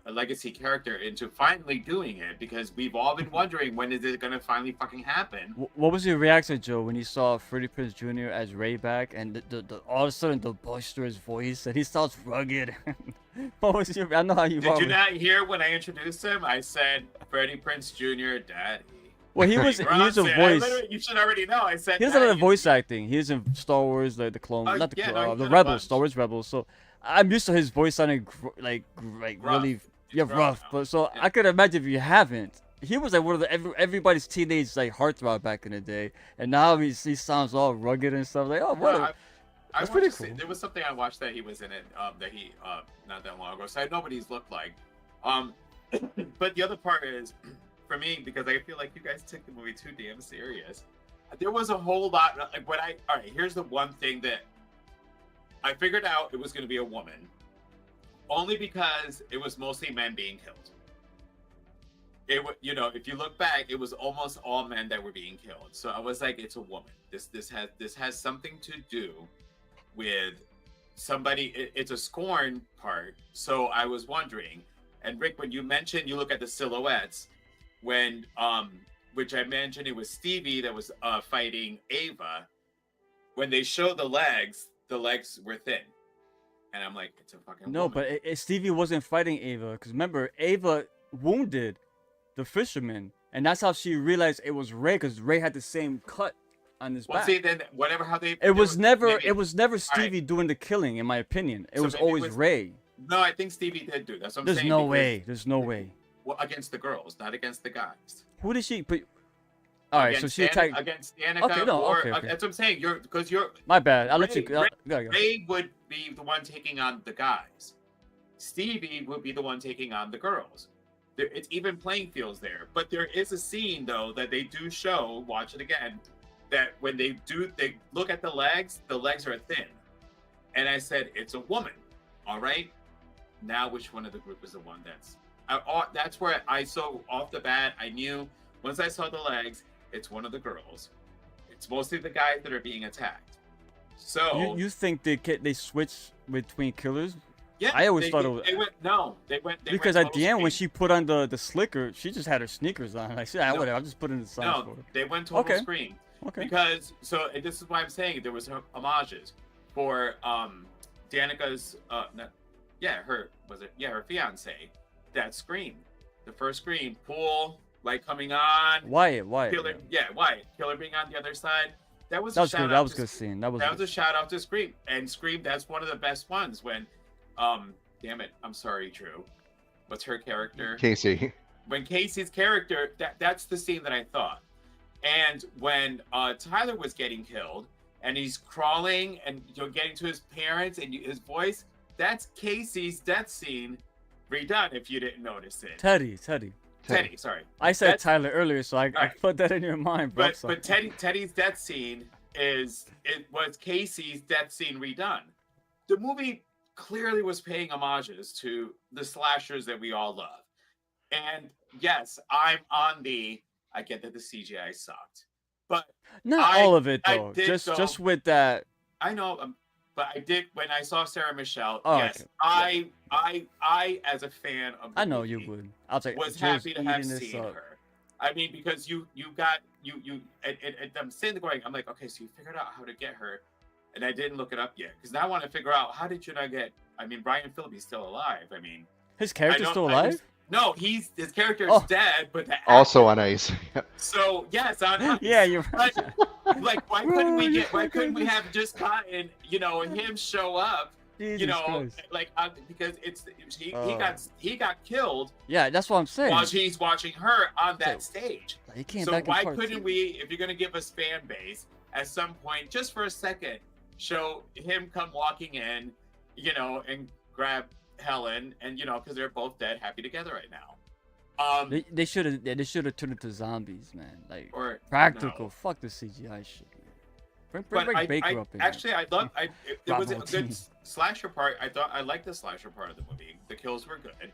a legacy character into finally doing it, because we've all been wondering, when is it going to finally fucking happen? What was your reaction, Joe, when you saw Freddie Prinze Jr. as Ray back, and the all of a sudden the boisterous voice, and he sounds rugged? What was your? I know how you. Did you are. not hear when I introduced him? I said, Freddie Prinze Jr., Daddy. Well, he was a voice. You should already know. I said He does a lot of Daddy. voice acting. He is in Star Wars, like the clone, Oh, not the yeah, clone, no, he's the done a Rebels, bunch. Star Wars Rebels. So I'm used to his voice sounding Rough. really, It's rough. rough now. But so Yeah. I could imagine if you haven't. He was like one of the everybody's teenage like heartthrob back in the day, and now he sounds all rugged and stuff. Like, oh, what? No, a- I That's watched pretty this- cool. There was something I watched that he was in it, that he not that long ago. So I know what he's looked like. But the other part is, for me, because I feel like you guys took the movie too damn serious. There was a whole lot. Like all right, here's the one thing that I figured out: it was going to be a woman, only because it was mostly men being killed. It would, if you look back, it was almost all men that were being killed. So I was like, it's a woman. This has something to do with somebody. It's a scorn part. So I was wondering, and Rick, when you mentioned, you look at the silhouettes, when which I mentioned it was Stevie that was fighting Ava. When they showed the legs were thin. And I'm like, it's a fucking No, woman. but Stevie wasn't fighting Ava, because remember, Ava wounded the fisherman, and that's how she realized it was Ray, because Ray had the same cut on his Well, back. see, then whatever how they. It was never maybe- it was never Stevie doing the killing, in my opinion. It So was maybe it always was- Ray. No, I think Stevie did do that. That's what I'm There's saying. no because- way. There's no way. Well, against the girls, not against the guys. Who did she put? All right, so Against she attacked. against Danica. Okay, no, or, okay. That's what I'm saying. Because you're My bad. I'll let you. Ray- Go. Ray would be the one taking on the guys. Stevie would be the one taking on the girls. It's even playing fields there. But there is a scene though that they do show. Watch it again. That when they look at the legs are thin. And I said it's a woman. All right. Now, which one of the group is the one that's where I saw off the bat. I knew once I saw the legs, it's one of the girls. It's mostly the guys that are being attacked. So You think they switch between killers? yeah, I always they- thought it was- they went no, they went Because went at the end, when total she put on the slicker, she just had her sneakers on. I said, No. whatever. I'll just put it in the screen. side No, for her. they went total Okay. screen Okay. because and this is why I'm saying there was homages for Danica's her fiance that scream, the first scream, pool light coming on. Wyatt. Killer, Wyatt. Killer being on the other side. That was That a was shout good. out That was to- good scene. That was. That was a shout out to Scream. And Scream, that's one of the best ones when damn it, I'm sorry, Drew. What's her character? Casey. When Casey's character, that's the scene that I thought. And when Tyler was getting killed and he's crawling and getting to his parents and his voice, that's Casey's death scene redone if you didn't notice it. Teddy. Teddy, sorry. I said That's- Tyler earlier, so I Alright. put that in your mind, bro. But Teddy's death scene was Casey's death scene redone. The movie clearly was paying homages to the slashers that we all love. And yes, I'm on I get that the CGI sucked. But not I- all of it I though. did Just with that. I know but I did when I saw Sarah Michelle, Oh, yes, okay. I as a fan of the I know movie, you would. I'll take. was Joe's happy to have eating this seen up. her. I mean, because you got and I'm sitting there going, I'm like, okay, so you figured out how to get her, and I didn't look it up yet because now I want to figure out how did you not get? I mean, Brian Phillippe's still alive. I mean, His character's I still don't- I alive? no, his character is Oh. dead, but the Also on ice. so yes, on Yeah, you're right. like why couldn't we have just gotten and him show up? Jesus Christ. Like because Oh. he got killed Yeah, that's what I'm saying. while he's watching her on that So- stage. He came So back in why part couldn't two. we, if you're gonna give us fan base, at some point, just for a second, show him come walking in, and grab Helen, and because they're both dead, happy together right now. They should have turned into zombies, man. Like Or practical. no. Fuck the CGI shit. Man. Bring But I Baker up in actually I love it was a Bravo good team. slasher part. I liked the slasher part of the movie. The kills were good.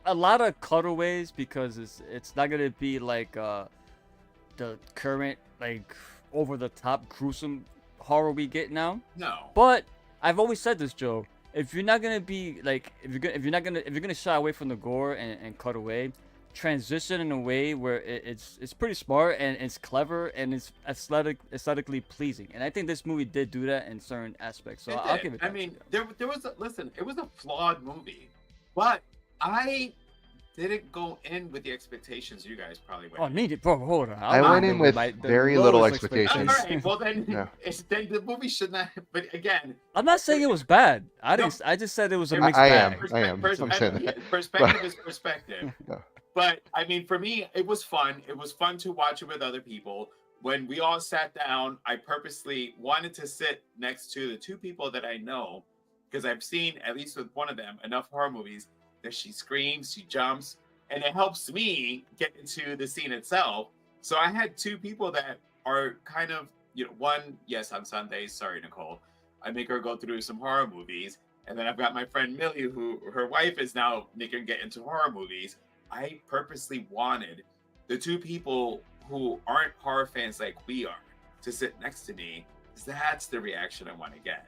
A lot of cutaways because it's not gonna be like the current like over the top gruesome horror we get now. No. But I've always said this, Joe. If you're not gonna be like if you're gonna shy away from the gore and cut away, transition in a way where it's pretty smart and it's clever and it's aesthetically pleasing. And I think this movie did do that in certain aspects. So It I'll did. give it. I that mean, to there was it was a flawed movie, but I didn't go in with the expectations you guys probably went. Oh, need it, bro. Hold on. I went in with very little expectations. All right, well then, Yeah. then the movie should not. But again, I'm not saying it was bad. I No. didn't. I just said it was a I- mixed I bag. am. I'm saying that. Perspective is perspective. No. But I mean, for me, it was fun. It was fun to watch it with other people. When we all sat down, I purposely wanted to sit next to the two people that I know, because I've seen, at least with one of them, enough horror movies that she screams, she jumps, and it helps me get into the scene itself. So I had two people that are kind of, one, yes, on Sundays, sorry, Nicole, I make her go through some horror movies. And then I've got my friend Millie, who her wife is now making her get into horror movies. I purposely wanted the two people who aren't horror fans like we are to sit next to me, because that's the reaction I want to get.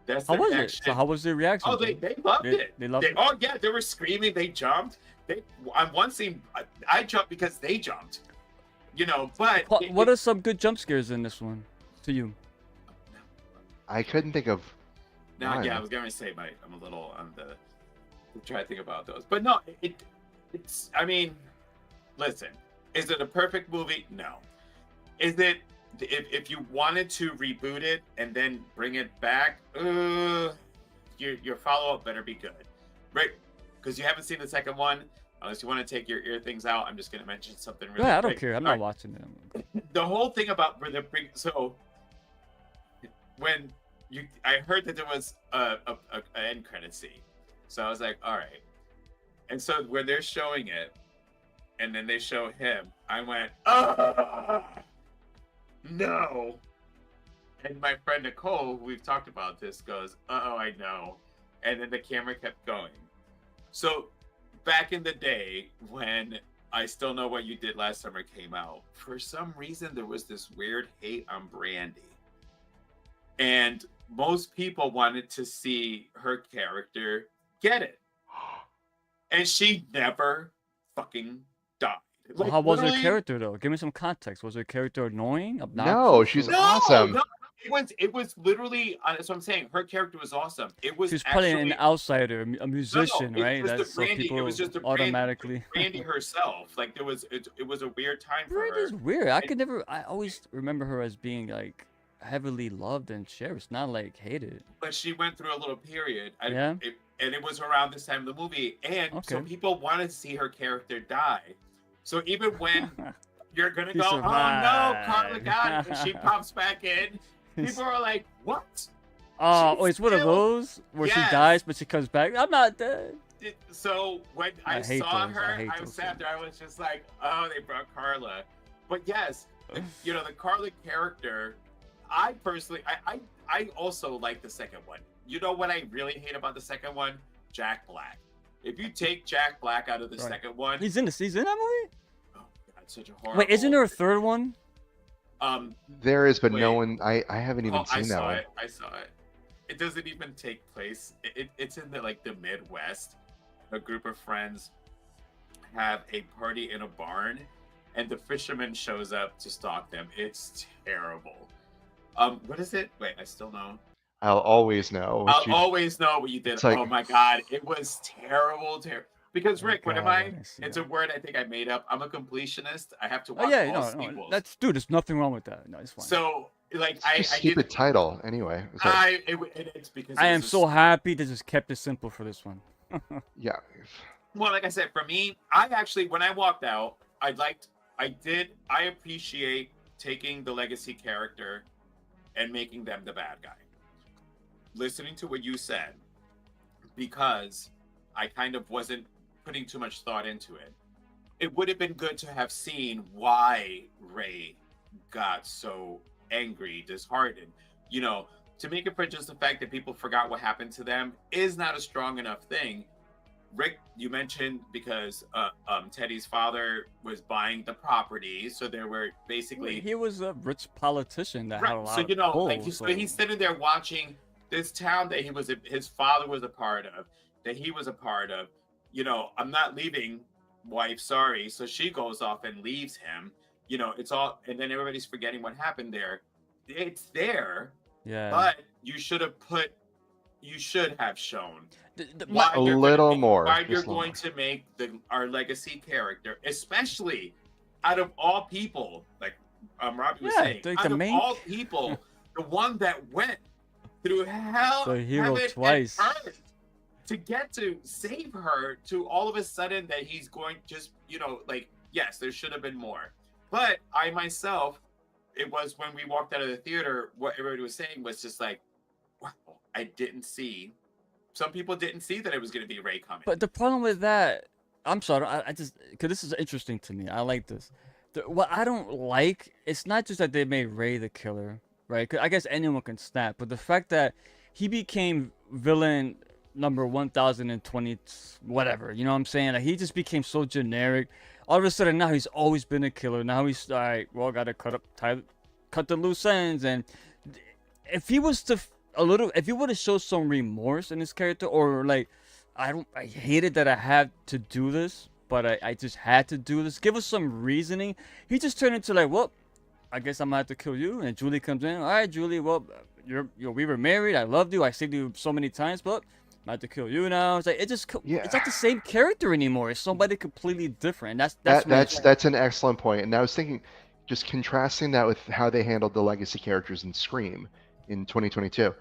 That's the How was it? reaction. So how was the reaction? Oh, they loved it. They loved it. Oh yeah, they were screaming. They jumped. On one scene, I jumped because they jumped. But What are some good jump scares in this one to you? I couldn't think of Now, None. yeah, I was gonna say I'm a little on the try to think about those, but no, it's. I mean, listen, is it a perfect movie? No. Is it? If you wanted to reboot it and then bring it back, your follow up better be good, right? Because you haven't seen the second one. Unless you want to take your ear things out, I'm just gonna mention something really Yeah, I don't quick. care. I'm not watching it. The whole thing about so when I heard that there was a end credit scene, so I was like, all right. And so when they're showing it, and then they show him, I went, oh no. And my friend Nicole, who we've talked about this, goes, oh, I know. And then the camera kept going. So back in the day when I Still Know What You Did Last Summer came out, for some reason there was this weird hate on Brandy. And most people wanted to see her character get it. And she never fucking died. Well, how was her literally- character though? Give me some context. Was her character annoying? Obnoxious? No, she's or- No, awesome. no, it was literally. That's what I'm saying. Her character was awesome. It was. She's probably actually, an outsider, a musician, it right? was the That's so Brandy- it people was just the automatically. Brandy herself. Like there was. It was a weird time for Brandy's her. weird. I always remember her as being like heavily loved and cherished, not like hated. But she went through a little period. Yeah. And it was around this time of the movie, and so Okay. people wanted to see her character die. So even when you're gonna He go, oh no, Carla survived." got it, and she pops back in, people are like, what? Oh, She's it's one of still- those where Yes. she dies, but she comes back. I'm not dead. So when I I hate saw those. her, I hate I those sat things. there. I was just like, "Oh, they brought Carla." But yes, the Carla character. I personally, I also like the second one. You know what I really hate about the second one? Jack Black. If you take Jack Black out of the Right. second one, He's in that movie? oh God, such a horrible. Wait, isn't there a third one? There is, but no Wait. one. I haven't even I seen that saw one. it. I saw it. It doesn't even take place. It's in the Midwest. A group of friends have a party in a barn, and the fisherman shows up to stalk them. It's terrible. What is it? Wait, I still know. I'll always know. I'll She- always know what you did. It's like- Oh my God, it was terrible. Because Oh Rick, what am God, I? didn't see It's that. a word I think I made up. I'm a completionist. I have to Oh watch yeah, all no, sequels. that's dude. There's nothing wrong with that. No, it's fine. So like It's just I stupid did. title anyway. Sorry. It's because I it am was a so happy they just kept it simple for this one. Yeah. Well, like I said, for me, I actually, when I walked out, I appreciate taking the legacy character and making them the bad guy. Listening to what you said, because I kind of wasn't putting too much thought into it. It would have been good to have seen why Ray got so angry, disheartened. To make it for just the fact that people forgot what happened to them is not a strong enough thing. Rick, you mentioned because Teddy's father was buying the property, so there were basically He was a rich politician that had a right. lot So of pull, so he's sitting there watching this town that his father was a part of, that he was a part of. I'm not leaving, wife. Sorry. So she goes off and leaves him. It's all, and then everybody's forgetting what happened there. It's there, yeah. but you should have shown My- A little more, why just you're a little going more. to make our legacy character, especially out of all people, like Robbie was Yeah, saying, like out the of main- all people, the one that went through hell, The hero heaven, twice. and earth to get to save her, to all of a sudden that he's going just, yes, there should have been more. But I myself, it was when we walked out of the theater, what everybody was saying was just like, wow, I didn't see. Some people didn't see that it was going to be Ray coming. But the problem with that, I'm sorry, I just, because this is interesting to me. I like this. What I don't like, it's not just that they made Ray the killer, right? 'Cause I guess anyone can snap, but the fact that he became villain number 1020, whatever, you know what I'm saying? Like, he just became so generic. All of a sudden, now he's always been a killer. Now he's, all right, well, gotta cut the loose ends. And if he was to, if he would have showed some remorse in his character, or like, I hated that I had to do this, but I just had to do this. Give us some reasoning. He just turned into like, well, I guess I'm gonna have to kill you. And Julie comes in. All right, Julie. Well, we were married. I loved you. I saved you so many times, but I have to kill you now. It's like Yeah. it's not the same character anymore. It's somebody completely different. That's That's an excellent point. And I was thinking, just contrasting that with how they handled the legacy characters in Scream in 2022.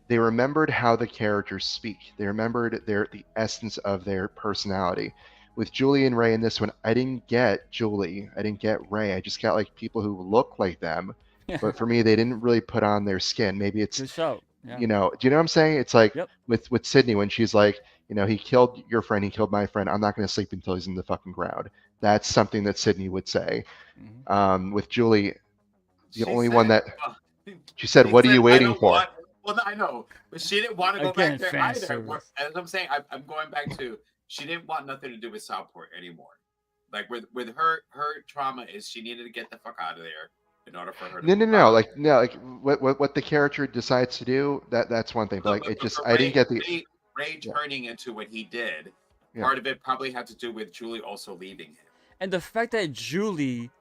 They remembered how the characters speak. They remembered the essence of their personality. With Julie and Ray in this one, I didn't get Julie. I didn't get Ray. I just got like people who look like them. But for me, they didn't really put on their skin. Maybe it's good show. Yeah. do you know what I'm saying? It's like Yep. with Sydney when she's like, he killed your friend, he killed my friend. I'm not going to sleep until he's in the fucking ground. That's something that Sydney would say. With Julie, the only one that she said, "What are you waiting for?" Well, I know, but she didn't want to go Again, back there fan either. service. As I'm saying, I'm going back to she didn't want nothing to do with Southport anymore. Like with her trauma is she needed to get the fuck out of there in order for her to No. Like what the character decides to do, that's one thing. But like it just, I didn't get the Ray turning into what he did. Yeah. Part of it probably had to do with Julie also leaving him. And the fact that Julie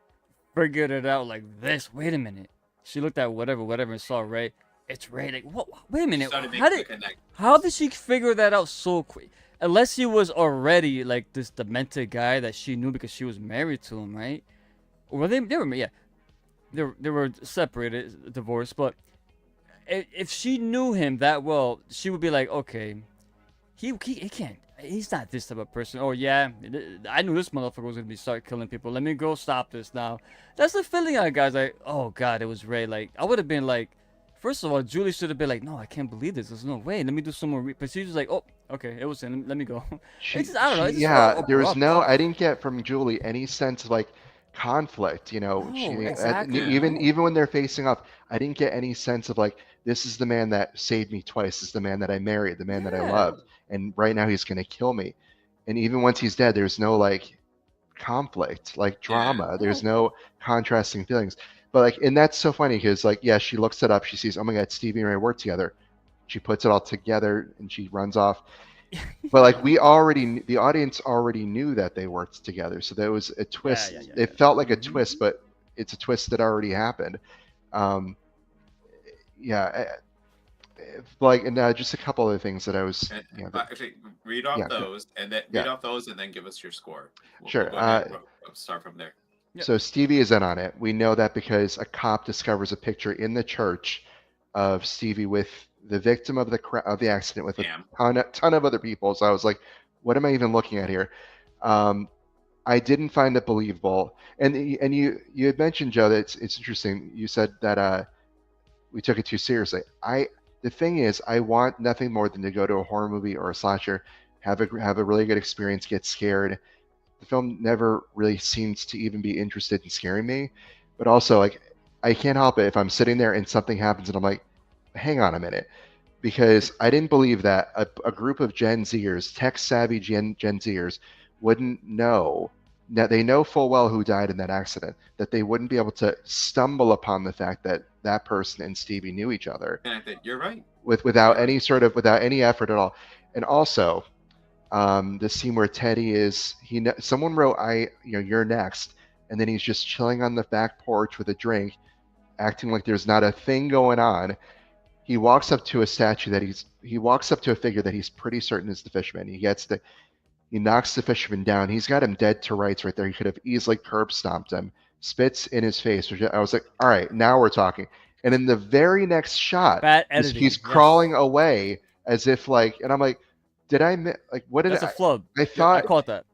figured it out like this. Wait a minute. She looked at whatever and saw Ray. It's Ray. Like, what? Wait a minute. How did she figure that out so quick? Unless he was already like this demented guy that she knew because she was married to him, right? Or they were separated, divorced. But if she knew him that well, she would be like, okay, he can't. He's not this type of person. Oh yeah, I knew this motherfucker was gonna start killing people. Let me go stop this now. That's the feeling I got. Like, oh god, it was Ray. Like, I would have been like, first of all, Julie should have been like, no, I can't believe this. There's no way. Let me do some more. But she was like, oh, okay, it was him. Let me go. It's just, I don't know. It's just there was no. I didn't get from Julie any sense of like conflict. exactly. Even when they're facing off, I didn't get any sense of like, this is the man that saved me twice. This is the man that I married, the man that I loved, and right now he's gonna kill me. And even once he's dead, there's no like conflict, like drama. There's no contrasting feelings. But like, and that's so funny because like, yeah, she looks it up. She sees, oh my god, Stevie and Ray work together. She puts it all together and she runs off. But like, the audience already knew that they worked together. So there was a twist. It felt like a twist, but it's a twist that already happened. Like, and just a couple other things that I was. Actually, read off those, and then read off those, and then give us your score. Sure. We'll start from there. So Stevie is in on it. We know that because a cop discovers a picture in the church of Stevie with the victim of the accident with a ton of other people. So I was like, what am I even looking at here? I didn't find it believable. And you had mentioned, Joe, that it's interesting. You said that we took it too seriously. The thing is, I want nothing more than to go to a horror movie or a slasher, have a really good experience, get scared. The film never really seems to even be interested in scaring me. But also, like, I can't help it if I'm sitting there and something happens and I'm like, hang on a minute. Because I didn't believe that a group of Gen Zers, tech-savvy Gen Zers, wouldn't know, that they know full well who died in that accident, that they wouldn't be able to stumble upon the fact that that person and Stevie knew each other. And I think you're right. Without any effort at all. And also, the scene where Teddy is, someone wrote, you're next, and then he's just chilling on the back porch with a drink, acting like there's not a thing going on. He walks up to a figure that he's pretty certain is the Fisherman. He knocks the Fisherman down. He's got him dead to rights right there. He could have easily curb stomped him, spits in his face. I was like, all right, now we're talking. And in the very next shot, he's crawling away as if like, and I'm like, did I what did That's a flub. I thought I caught that.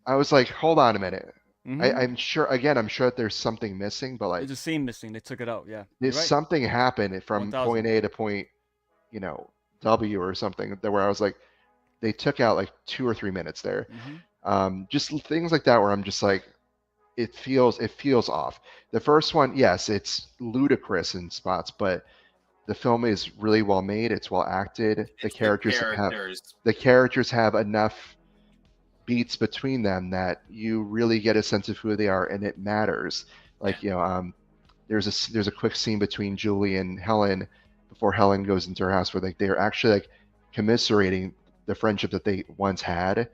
I was like, hold on a minute. I'm sure that there's something missing, but like there's a scene missing. They took it out. Yeah, there's something happened from 1000. point A to point, W or something where I was like, they took out like 2 or 3 minutes there. Just things like that where I'm just like, it feels off. The first one, yes, it's ludicrous in spots, but the film is really well made. It's well acted. The characters have enough beats between them that you really get a sense of who they are, and it matters. Like, there's a quick scene between Julie and Helen before Helen goes into her house where they're actually like commiserating the friendship that they once had.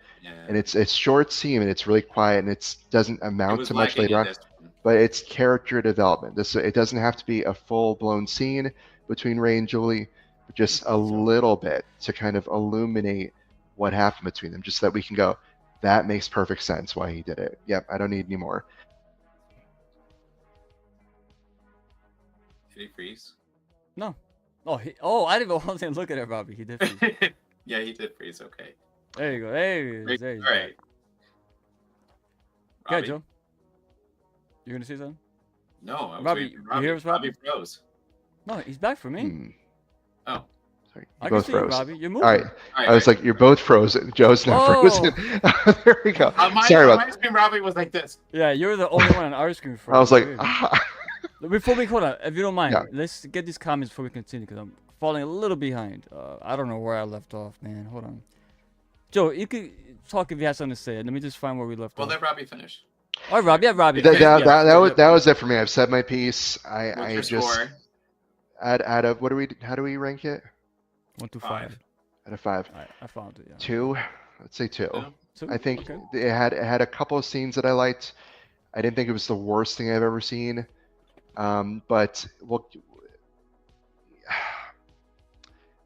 And it's short scene and it's really quiet and it doesn't amount to much later on, but it's character development. It doesn't have to be a full blown scene, between Ray and Julie, but just a little bit to kind of illuminate what happened between them, just so that we can go, that makes perfect sense why he did it. Yep, I don't need any more. Did he freeze? No. Oh, I didn't even look at it, Robbie. He did freeze. Yeah, he did freeze. Okay. There you go. There he is. There you All go. right. Yeah, Robbie? Joe. You gonna say something? No, I was Robbie, waiting for you Robbie. hear us, Robbie? Robbie froze. No, he's back for me. Hmm. Oh. Sorry, I you can both see you, froze. Robbie. You're moving. All right. All right, I was like, you're both frozen. Joe's not Oh. frozen. There we go. my, Sorry on about my screen, Robbie was like this. Yeah, you're the only one on our screen. I was like, Weird. ah. Before we hold on, if you don't mind, Yeah. let's get these comments before we continue because I'm falling a little behind. I don't know where I left off, man. Hold on. Joe, you could talk if you have something to say. Let me just find where we left Well, off. let Robbie finish. All right, Robbie. Yeah, Robbie. That was it for me. I've said my piece. What's I your just score? out of how do we rank it? 1 to 5. 5. Out of 5. All right, I found it. Yeah. 2. Let's say 2. Two? 2? I think Okay. it had a couple of scenes that I liked. I didn't think it was the worst thing I've ever seen. But well,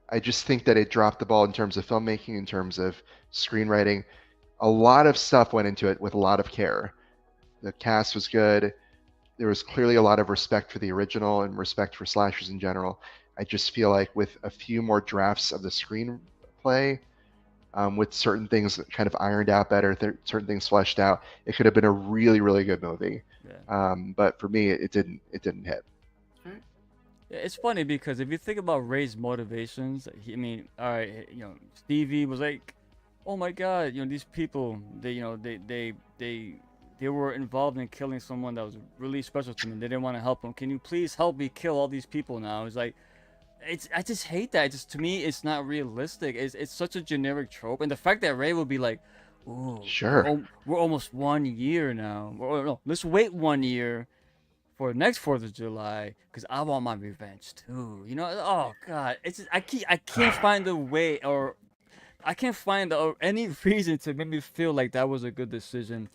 I just think that it dropped the ball in terms of filmmaking, in terms of screenwriting. A lot of stuff went into it with a lot of care. The cast was good. There was clearly a lot of respect for the original and respect for slashers in general. I just feel like with a few more drafts of the screenplay, with certain things kind of ironed out better, certain things fleshed out, it could have been a really, really good movie. Yeah. But for me, it didn't hit. Yeah, it's funny because if you think about Ray's motivations, I mean, all right, Stevie was like, "Oh my God, these people, they were involved in killing someone that was really special to me. They didn't want to help them. Can you please help me kill all these people now?" It's like, I just hate that. To me, it's not realistic. It's such a generic trope, and the fact that Ray will be like, "Ooh, Sure. we're almost 1 year now. No, let's wait 1 year for next 4th of July because I want my revenge too." Oh God, it's just, I can't find a way, or I can't find any reason to make me feel like that was a good decision.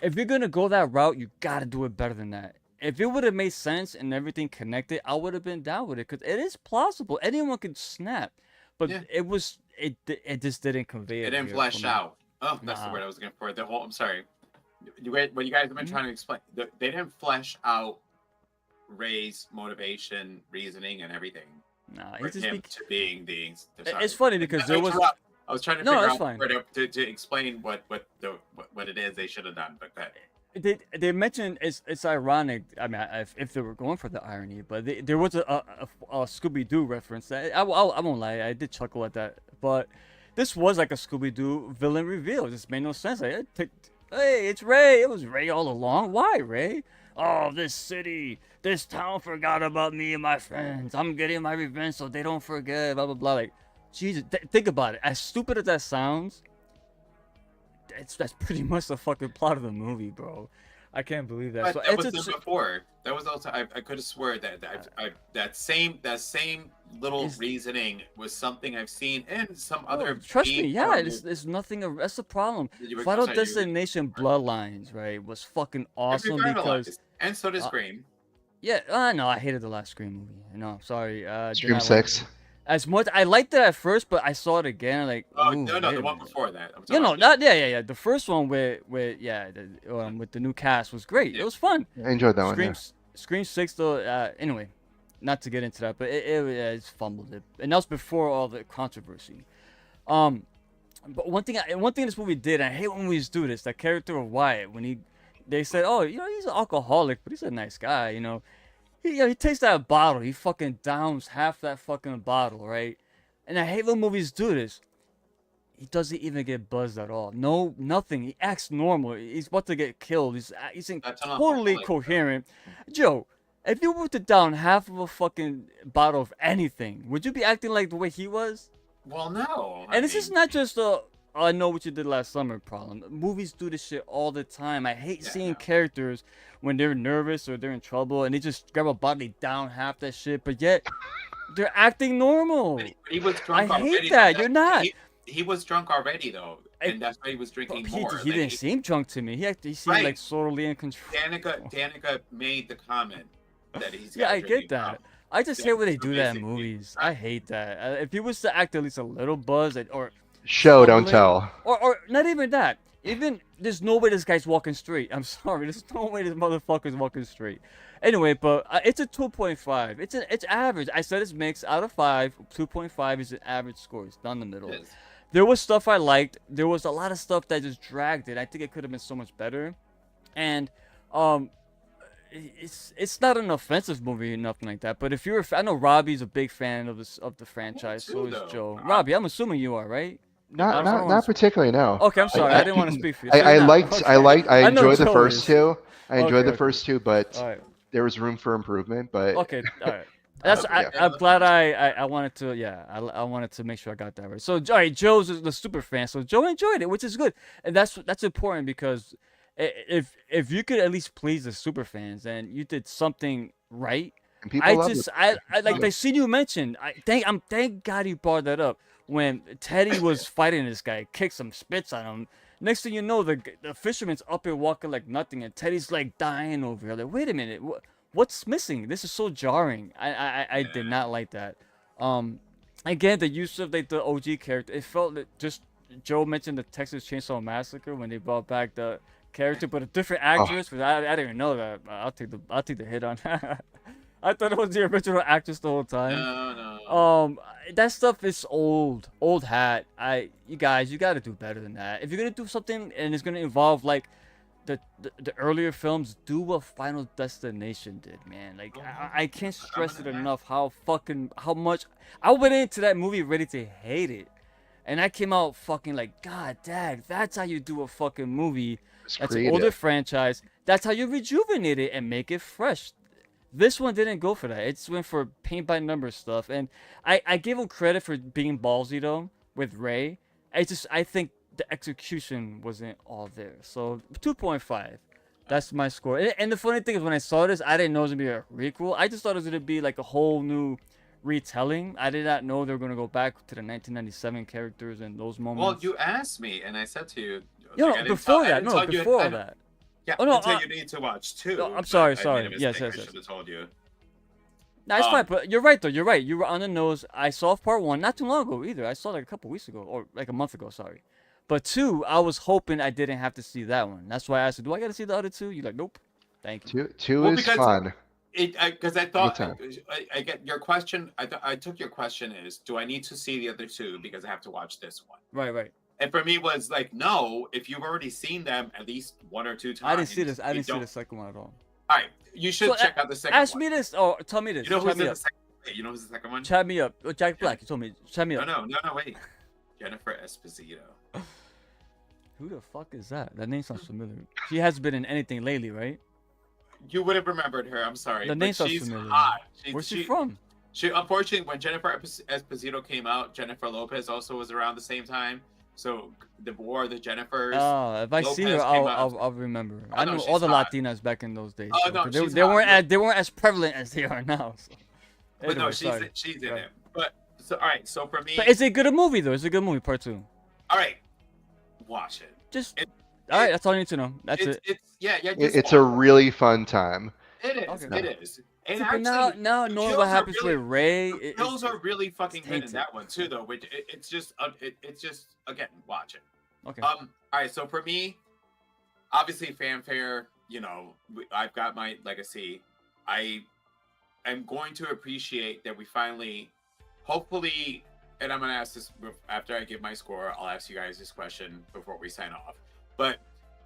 If you're gonna go that route, you gotta do it better than that. If it would have made sense and everything connected, I would have been down with it because it is plausible. Anyone could snap, but Yeah. it just didn't convey it. It didn't here flesh for me. out. Oh, that's the Nah. word I was looking for. I'm sorry. What you guys have been trying to explain, they didn't flesh out Ray's motivation, reasoning, and everything Nah, for he just him to being the. it's funny because there was. I was trying to No, figure that's out fine. where to explain what it is they should have done, but go ahead. They mentioned it's ironic. I mean, if they were going for the irony, but there was a Scooby Doo reference that I won't lie, I did chuckle at that. But this was like a Scooby Doo villain reveal. It just made no sense. Like, hey, it's Ray. It was Ray all along. Why Ray? Oh, this town forgot about me and my friends. I'm getting my revenge so they don't forget. Blah blah blah. Like, Jesus, think about it. As stupid as that sounds. That's pretty much the fucking plot of the movie, bro. I can't believe that. But So that it's was done before. That was also I could have swore that that same little reasoning was something I've seen in some other. Trust me, B yeah, horror it's nothing. That's the problem. You were- Final sorry, you were- Destination Bloodlines, right, was fucking awesome Every because and so does Scream. yeah, no, I hated the last Scream movie. No, sorry. Did Scream not like 6. it. As much I liked it at first, but I saw it again like. Oh ooh, no, wait the a one minute. before that. I'm You know, talking not yeah. The first one with the new cast was great. Yeah. It was fun. I enjoyed that one. Scream, Yeah. Scream 6 though. Anyway, not to get into that, but it's fumbled it, and that was before all the controversy. But one thing this movie did, and I hate when movies do this. That character of Wyatt, when they said, oh, he's an alcoholic, but he's a nice guy. He takes that bottle, he fucking downs half that fucking bottle, right? And I hate when movies do this. He doesn't even get buzzed at all. No, nothing. He acts normal. He's about to get killed. He's That's an totally alcoholic. coherent. Joe, if you were to down half of a fucking bottle of anything, would you be acting like the way he was? Well, no. I And this is mean, not just I know what you did last summer problem. Movies do this shit all the time. I hate seeing no. characters when they're nervous or they're in trouble and they just grab a bottle, down half that shit, but yet they're acting normal. but he was drunk I hate already. that. You're not. He was drunk already though, I- and that's why he was drinking more. He didn't seem drunk to me. He seemed Right. like totally in control. Danica made the comment that he's. Yeah, got I drinking get that. I just Yeah, hate when they so do that in basically, movies. I hate that. If he was to act at least a little buzz or Show, don't stumbling, tell. or not even that. Even there's no way this guy's walking straight. I'm sorry, there's no way this motherfucker's walking straight. Anyway, but it's a 2.5. It's average. I said it's mixed out of 5. 2.5 is an average score. It's down the middle. It is. There was stuff I liked. There was a lot of stuff that just dragged it. I think it could have been so much better. And it's not an offensive movie or nothing like that. But if you're, I know Robbie's a big fan of the franchise. too, So is though. Joe. Robbie, I'm assuming you are, right? Not I don't wanna not particularly, no. Okay, I'm sorry. I didn't want to speak for you. So I you're not. liked I Okay. liked I know enjoyed the Joe first is. two. I enjoyed Okay, the okay. first two, but All right. there was room for improvement. But Okay. All right. That's Yeah. I'm glad I wanted to I wanted to make sure I got that right. So all right, Joe's the super fan, so Joe enjoyed it, which is good, and that's important because if you could at least please the super fans, then you did something right. and people I love just it. I like the scene you mentioned. Thank God you brought that up when Teddy was fighting this guy, kicks him, spits on him. Next thing you know, the fisherman's up here walking like nothing, and Teddy's like dying over here. Like, wait a minute, what's missing? This is so jarring. I did not like that. Again, the use of like the OG character, it felt that just Joe mentioned the Texas Chainsaw Massacre when they brought back the character, but a different actress. But I didn't even know that. I'll take the hit on that. I thought it was the original actress the whole time. No. That stuff is old hat. You guys, you got to do better than that. If you're gonna do something and it's gonna involve like the earlier films, do what Final Destination did, man. Like I can't stress it enough how much I went into that movie ready to hate it, and I came out fucking like, God dang, that's how you do a fucking movie. It's That's an creative. older franchise. That's how you rejuvenate it and make it fresh. This one didn't go for that. It just went for paint by number stuff, and I give him credit for being ballsy though with Ray. I think the execution wasn't all there. So 2.5. That's my score. And the funny thing is, when I saw this, I didn't know it was gonna be a requel. I just thought it was gonna be like a whole new retelling. I did not know they were gonna go back to the 1997 characters and those moments. Well, you asked me, and I said to you. No, like, I didn't before tell- I that. didn't No, tell you- before I- that. Yeah, Oh, no, until you need to watch two. No, I'm but sorry, I made a sorry. mistake. Yes. I should have told you. No, it's fine, but you're right though. You're right. You were on the nose. I saw part 1 not too long ago either. I saw it like a couple weeks ago, or like a month ago. Sorry, but 2, I was hoping I didn't have to see that one. That's why I asked you, do I got to see the other 2? You're like, nope. Thank you. Two Well, is because- fun. Because I thought Anytime. I get your question. I took your question is, do I need to see the other 2 because I have to watch this one? Right. And for me, was like, no. If you've already seen them at least 1 or 2 times, I didn't see this. I you didn't see don't- the second one at all. All right, you should So, check out the second Ask one. me this, or tell me this. You know Chat who's me in the up. second? Wait, you know who's the second one? Chat me up. Oh, Jack Black. You told me. Chat me up. No, wait. Jennifer Esposito. Who the fuck is that? That name sounds familiar. She hasn't been in anything lately, right? You would have remembered her. I'm sorry. The but name sounds she's familiar. hot. Where's she from? She unfortunately, when Jennifer Esposito came out, Jennifer Lopez also was around the same time. So the War of the Jennifers. Oh, if I see her, Lopez came out. I'll remember. Oh, I no, knew she's all the hot. Latinas back in those days. Oh, so, no, 'cause she's they hot. weren't as prevalent as they are now. So. But no, Anyway, she's sorry. in Right. it. But so all right. So for me, But it's a good movie though. It's a good movie. Part 2. all right, watch it. Just It- all right. That's all I need to know. That's it. It's yeah. It's a really fun time. It is. Okay. It is. And But actually, now the knowing kills what are happens really- with Ray, the kills are really fucking good in tainted. that one too, though. Which it's just again, watch it. okay. All right. So for me, obviously fanfare. You know, I've got my legacy. I am going to appreciate that we finally, hopefully, and I'm gonna ask this after I give my score. I'll ask you guys this question before we sign off. But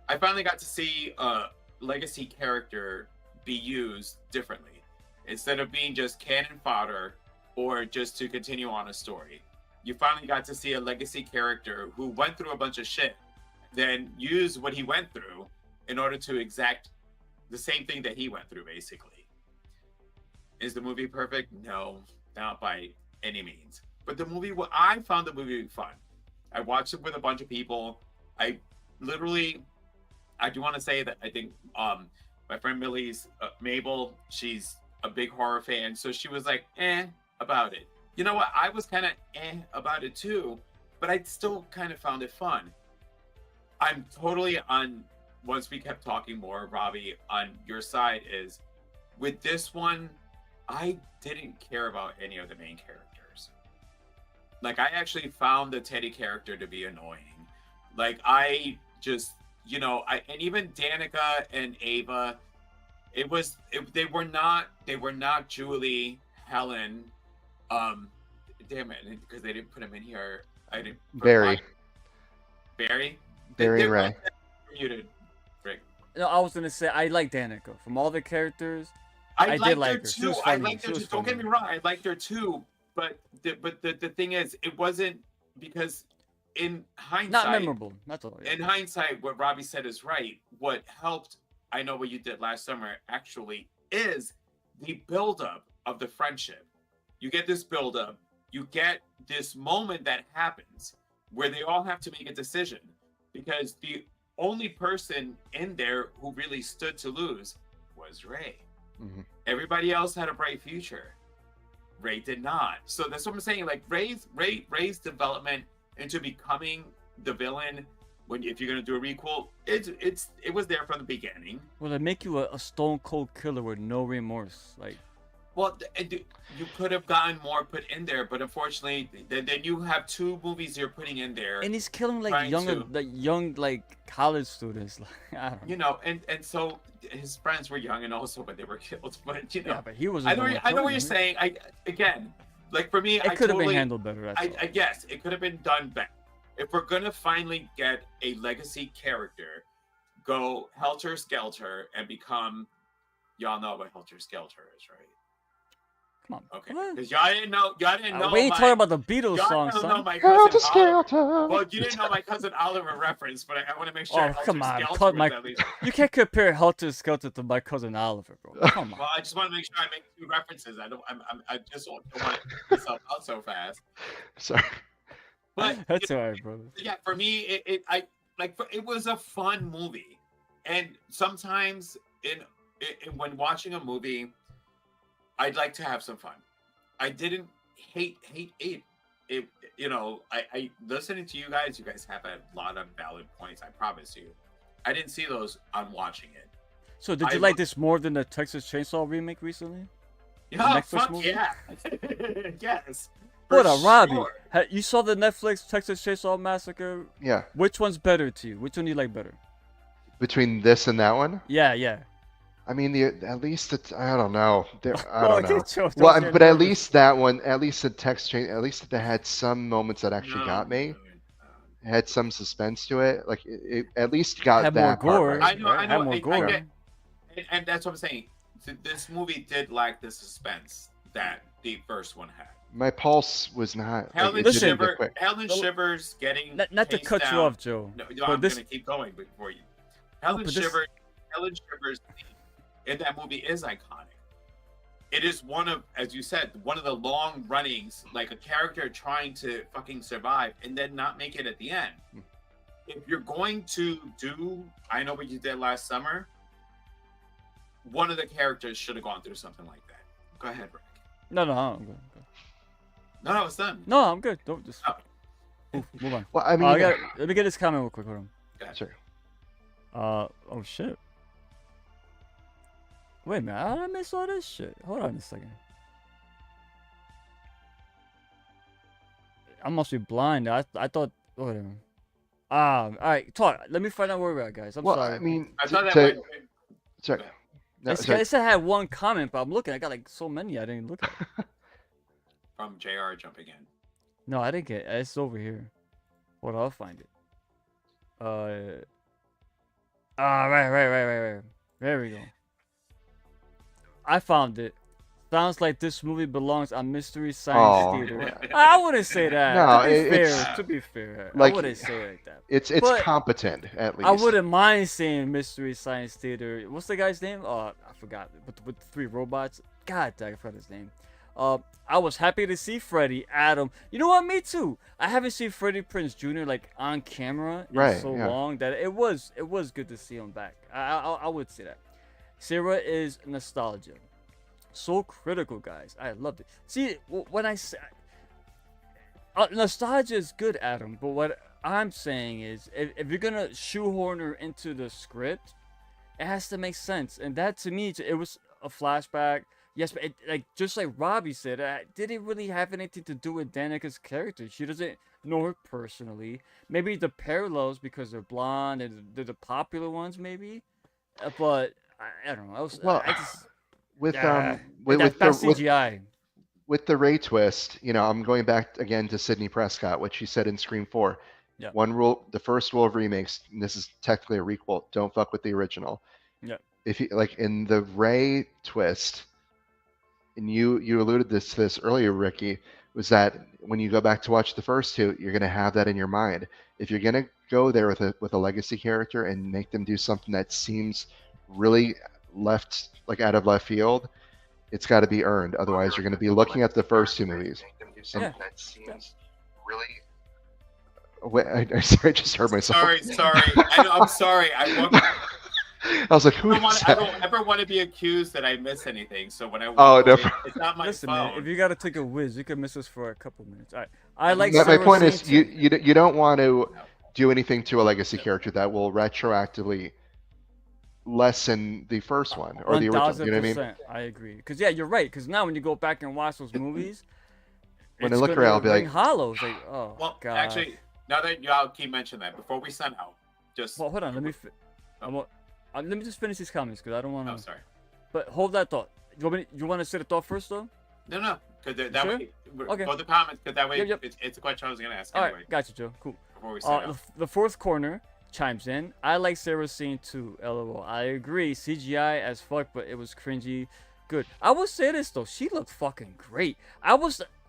I finally got to see a legacy character be used differently instead of being just cannon fodder or just to continue on a story. You finally got to see a legacy character who went through a bunch of shit, then use what he went through in order to exact the same thing that he went through, basically. Is the movie perfect? No, not by any means. But I found the movie fun. I watched it with a bunch of people. I do want to say that I think my friend Mabel, she's a big horror fan, so she was like, about it. You know what? I was kind of about it too, but I still kind of found it fun. I'm totally on, once we kept talking more, Robbie, on your side is, with this one, I didn't care about any of the main characters. Like, I actually found the Teddy character to be annoying. Like, I just, and even Danica and Ava, they were not Julie, Helen, damn it, because they didn't put him in here. I didn't. Barry. Barry. Barry They're Ray. muted. Rick. No, I was gonna say I like Danica from all the characters. I did like her her. She too. was I funny. liked her She too. was Don't get funny. me wrong. I liked her too. But the thing is, it wasn't because in hindsight. Not memorable. That's all. Yeah. In hindsight, what Robbie said is right. What helped, I know what you did last summer, actually, is the buildup of the friendship. You get this buildup. You get this moment that happens where they all have to make a decision, because the only person in there who really stood to lose was Ray. Mm-hmm. Everybody else had a bright future. Ray did not. So that's what I'm saying. Like, Ray's development into becoming the villain, if you're gonna do a requel, it was there from the beginning. Well, they make you a stone cold killer with no remorse. Like, Well, you could have gotten more put in there, but unfortunately, then you have two movies you're putting in there. and he's killing like Trying young college students. Like, I don't know. And so his friends were young and also, but they were killed. But Yeah, but he was. I know what you're saying. Again, like for me, It could have been handled better. That's all. I guess it could have been done better. If we're gonna finally get a legacy character, go Helter Skelter and become. Y'all know what Helter Skelter is, right? Come on. Okay, What? because y'all didn't know. We ain't talking about the Beatles y'all song, don't know son. my Helter cousin Oliver. Skelter. Well, you didn't know my cousin Oliver reference, but I want to make sure. Oh, Helter come on. Skelter was at least. You can't compare Helter Skelter to my cousin Oliver, bro. Come on. Well, I just want to make sure I make two references. I just don't want to put myself out so fast. Sorry. But That's alright, brother. yeah, for me, it was a fun movie, and sometimes when watching a movie, I'd like to have some fun. I didn't hate it. I listening to you guys have a lot of valid points. I promise you. I didn't see those on watching it. So, did you like this more than the Texas Chainsaw remake recently? Yeah, Netflix fuck movie? yeah. Yes. for What a Robbie! sure. You saw the Netflix Texas Chainsaw Massacre? Yeah. Which one's better to you? Which one do you like better? Between this and that one, Yeah. I mean, at least I don't know. I Oh, don't know. get your- Well, don't get but at nervous. least that one, at least the text change, at least they had some moments that actually No, got me. dude. It had some suspense to it. Like it at least got Had more that part gore. right. I know. Had more I gore. get, and that's what I'm saying. This movie did lack the suspense that the first one had. My pulse was not. Helen, it didn't get Listen. quick. Helen Shivers getting Not to chased cut you down- off, Joe. No, but I'm this, gonna keep going before you. Helen but this- Shivers in that movie is iconic. It is one of, as you said, one of the long runnings, like a character trying to fucking survive and then not make it at the end. If you're going to do, I know what you did last summer, one of the characters should have gone through something like that. Go ahead, Rick. no, I'm good. No, it's done. No, I'm good. Don't just Oh. move on. Well, I mean, Let me get this comment real quick. Hold on. sorry. Oh shit. Wait a minute, how did I miss all this shit? Hold on a second. I must be blind. I thought. Whatever. All right, talk. Let me find out where we're at, guys. I'm Well, sorry. I mean, I thought that to- went, sorry. No, It's, sorry. it said I had one comment, but I'm looking. I got like so many. I didn't look at. from JR jumping in. No, I didn't get it. It's over here. Hold on, I'll find it. Right. There we go. I found it. Sounds like this movie belongs on Mystery Science Oh, Theater. yeah. I wouldn't say that. No, to be fair, like- I wouldn't say it like that. It's But competent at least. I wouldn't mind saying Mystery Science Theater. What's the guy's name? Oh, I forgot. With the three robots. God dang, I forgot his name. I was happy to see Freddy, Adam. You know what? Me too. I haven't seen Freddie Prinze Jr. like on camera in Right, so yeah. long that it was good to see him back. I would say that. Sarah is nostalgia. So critical, guys. I loved it. See, when I say nostalgia is good, Adam, but what I'm saying is if you're gonna shoehorn her into the script, it has to make sense. And that to me, it was a flashback. Yes, but like just like Robbie said, did it really have anything to do with Danica's character? She doesn't know her personally. Maybe the parallels because they're blonde and they're the popular ones, maybe. But I don't know. Well, I just with yeah, with that's with bad the with CGI. with the Ray twist, I'm going back again to Sidney Prescott, what she said in Scream 4. Yeah. One rule, the first rule of remakes, and this is technically a requel, don't fuck with the original. Yeah. If you like in the Ray twist, and you alluded to this earlier, Ricky, was that when you go back to watch the first two, you're gonna have that in your mind. If you're gonna go there with a legacy character and make them do something that seems really out of left field, it's got to be earned. Otherwise, you're going to be looking at the first two movies. Yeah. That seems really. Wait, I just heard myself. Sorry. I'm sorry. I was like, who is I that? don't ever want to be accused that I miss anything. So when I Oh, no. it's not my Listen, phone. man, if you gotta take a whiz, you can miss us for a couple minutes. All right. I like. My Sarah point is, saying you don't want to do anything to a legacy character that will retroactively lessen the first one or the original. You know what I mean? I agree. Because yeah, you're right. Because now when you go back and watch those movies, When I it's look gonna around, I'll be ring like, hollow. It's like, oh Well, god. actually, now that y'all keep mentioning that, before we sign out, just Well, hold on. Let me just finish these comments because I don't want to. oh, sorry. But hold that thought. You want to say the thought first though? No, because that Sure? way, Okay. go to the comments, because that way Yep. it's a question I was gonna ask All anyway. right, gotcha, Joe. Cool. Before we sign out. The fourth corner chimes in. I like Sarah's scene too. LOL. I agree. CGI as fuck, but it was cringy. Good. I will say this though. She looked fucking great.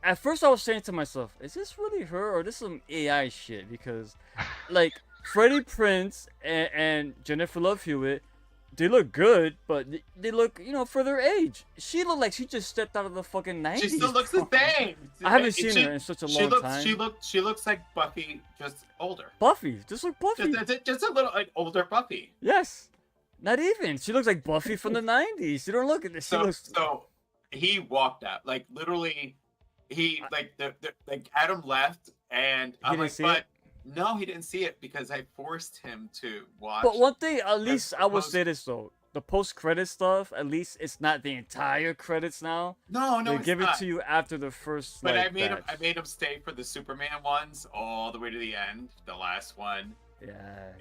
At first I was saying to myself, is this really her or this some AI shit? Because, like, Freddie Prinze and Jennifer Love Hewitt, they look good, but they look, for their age. She looked like she just stepped out of the fucking 90s. She still looks the same. I haven't seen her in such a long time. She looks like Buffy, just older. Buffy, just like Buffy. Just a little like older Buffy. Yes. Not even. She looks like Buffy from the 90s. You don't look at this. So he walked out. Like literally he like Adam left and I'm like, but no, he didn't see it because I forced him to watch. But one thing, at least I will say this though. The post-credit stuff, at least it's not the entire credits now. No, they it's give not. it to you after the first. But like, I made him stay for the Superman ones all the way to the end, the last one. Yeah,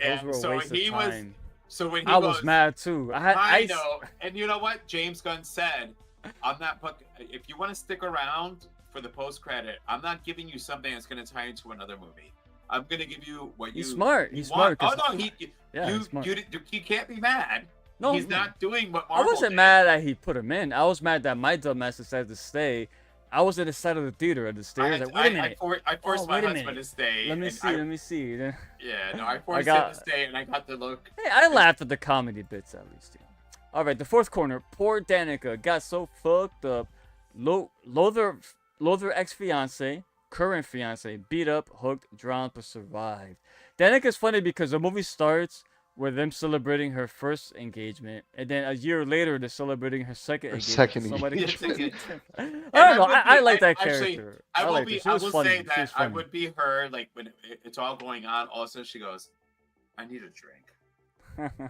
And those were a so waste he of was- time. So when he I goes, was mad too. I know, and you know what? James Gunn said, "I'm not. If you want to stick around for the post credit, I'm not giving you something that's going to tie into another movie. I'm going to give you what He's you. smart. you He's want." smart. Oh no, he's smart. you can't be mad. No, he's not doing what Marvel I wasn't did. mad that he put him in. I was mad that my dumbass decided to stay. I was at the side of the theater at the stairs. Like, wait a minute. I forced my wait a husband minute. to stay. Let me and see. Let me see. Yeah, no, I forced him to stay, and I got the look. Hey, I laughed at the comedy bits at least. Yeah. All right, the fourth corner. Poor Danica got so fucked up. Loather ex-fiance, current fiance, beat up, hooked, drowned, but survived. Danica's funny because the movie starts with them celebrating her first engagement, and then a year later they're celebrating her second engagement. Somebody gets I don't know. I like that character. I like her. She was will funny. say She that was I funny. would be her, like when it's all going on. Also, she goes, "I need a drink."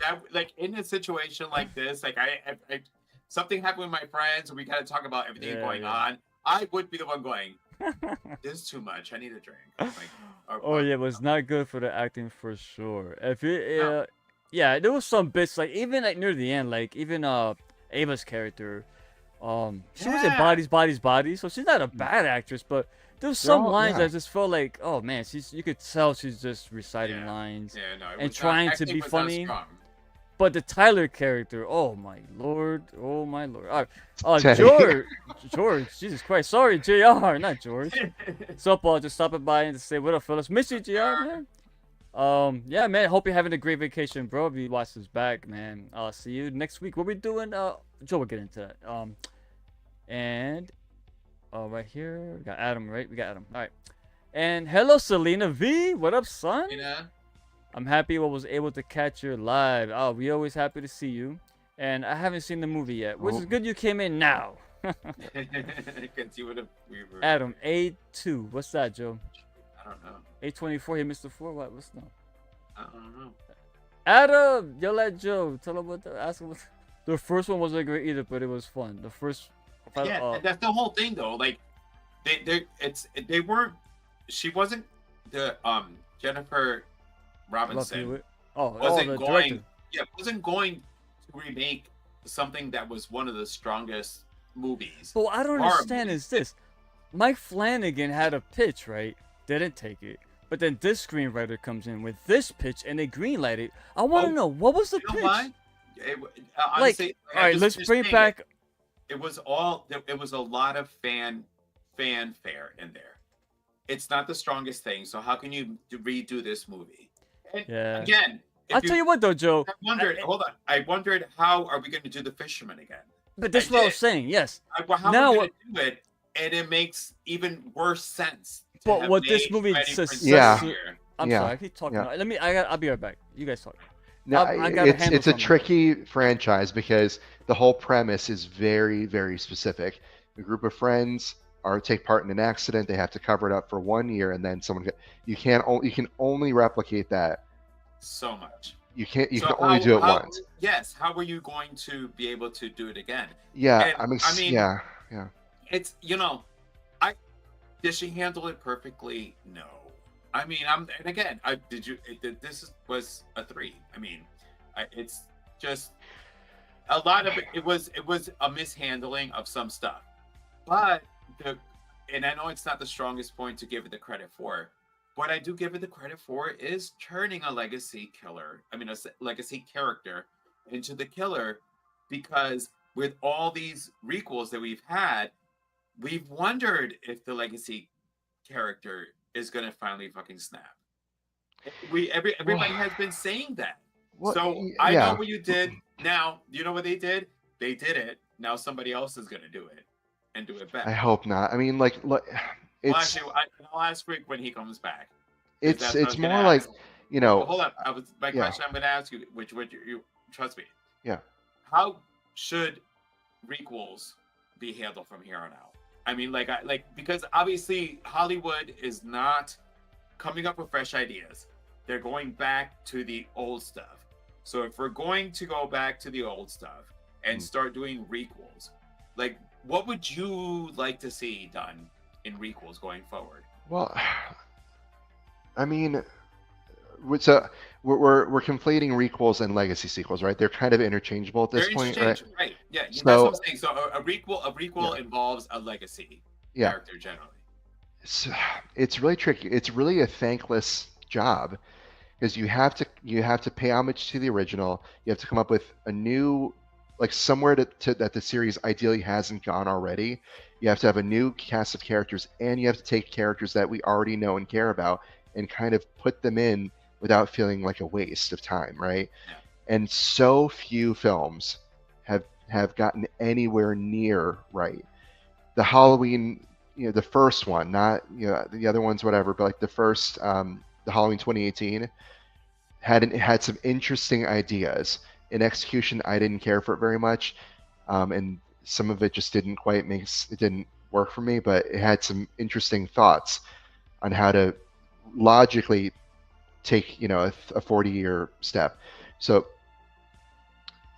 That, like in a situation like this, like I something happened with my friends, and we got to talk about everything going on. I would be the one going, "This is too much. I need a drink." Like, Oh yeah, it was not good for the acting for sure. If it, yeah, there was some bits like even like near the end, like even Ava's character, she was in Bodies, so she's not a bad actress, but there was some lines that just felt like, oh man, you could tell she's just reciting lines and trying to be funny. But the Tyler character, oh my lord. All right, George, Jesus Christ, sorry, JR, not George. So Paul, just stopping by and to say what up, fellas. Miss you, JR, man. Yeah, man. Hope you're having a great vacation, bro. If you watch this back, man. I'll see you next week. What we doing? Joe will get into that. And right here we got Adam. Right, we got Adam. All right. And hello, Selena V. What up, son? I'm happy I was able to catch you live. Oh, we always happy to see you. And I haven't seen the movie yet, which is good you came in now. Adam, A2. What's that, Joe? I don't know. A24, he missed the 4. What's no? I don't know. Adam, yo, let Joe tell him ask him what. The first one wasn't great either, but it was fun. The first Yeah, and that's the whole thing though. Like they weren't. She wasn't the Jennifer Robinson wasn't the going. director. Yeah, wasn't going to remake something that was one of the strongest movies. But what I don't horror understand movies. is this: Mike Flanagan had a pitch, right? Didn't take it. But then this screenwriter comes in with this pitch and they greenlight it. I want to know, what was the You know pitch? why? Honestly, All right, let's bring it back. It was a lot of fanfare in there. It's not the strongest thing, so how can you redo this movie? And Yeah. again, I'll tell you what though, Joe. I wondered how are we going to do the Fisherman again? But that's what I was saying. Yes. How Now are we going to do it? And it makes even worse sense. to But have what this made movie Ready for says. Yeah. Next year. I'm Yeah. sorry. I keep talking. Yeah. I'll be right back. You guys talk. No, I gotta handle it's a something. tricky franchise because the whole premise is very, very specific. A group of friends take part in an accident. They have to cover it up for 1 year, and then you can only replicate that. So much. You can So only do it how- once. Yes. How are you going to be able to do it again? Yeah, And, yeah. It's did she handle it perfectly? No. I mean, this was a 3. I mean, it's just a lot of it. It was a mishandling of some stuff, but and I know it's not the strongest point to give it the credit for. What I do give it the credit for is turning a legacy legacy character into the killer, because with all these requels that we've had, we've wondered if the legacy character is gonna finally fucking snap. Everybody has been saying that. Well, So I know what you did. Now you know what they did. They did it. Now somebody else is gonna do it and do it better. I hope not. I mean, look, Well, it's actually, I'll ask Rick when he comes back. it's that's what I was gonna more like, ask. you know, Hold up. My Yeah. question I'm going to ask you, which would you trust me? Yeah. How should requels be handled from here on out? I mean, because obviously Hollywood is not coming up with fresh ideas. They're going back to the old stuff. So if we're going to go back to the old stuff and start doing requels, what would you like to see done in requels going forward? well, I mean, so we're conflating requels and legacy sequels, right? They're kind of interchangeable at this They're point, right? interchangeable, right? Yeah, that's So- what I'm saying. So a requel Yeah. involves a legacy Yeah. character generally. It's really tricky. It's really a thankless job because you have to pay homage to the original. You have to come up with a new, somewhere that the series ideally hasn't gone already. You have to have a new cast of characters, and you have to take characters that we already know and care about and kind of put them in without feeling like a waste of time, right? Yeah. And so few films have gotten anywhere near right. The Halloween, the first one, not the other ones, whatever, but the first, the Halloween 2018 had some interesting ideas. In execution, I didn't care for it very much, and some of it just didn't work for me. But it had some interesting thoughts on how to logically take a 40-year step. So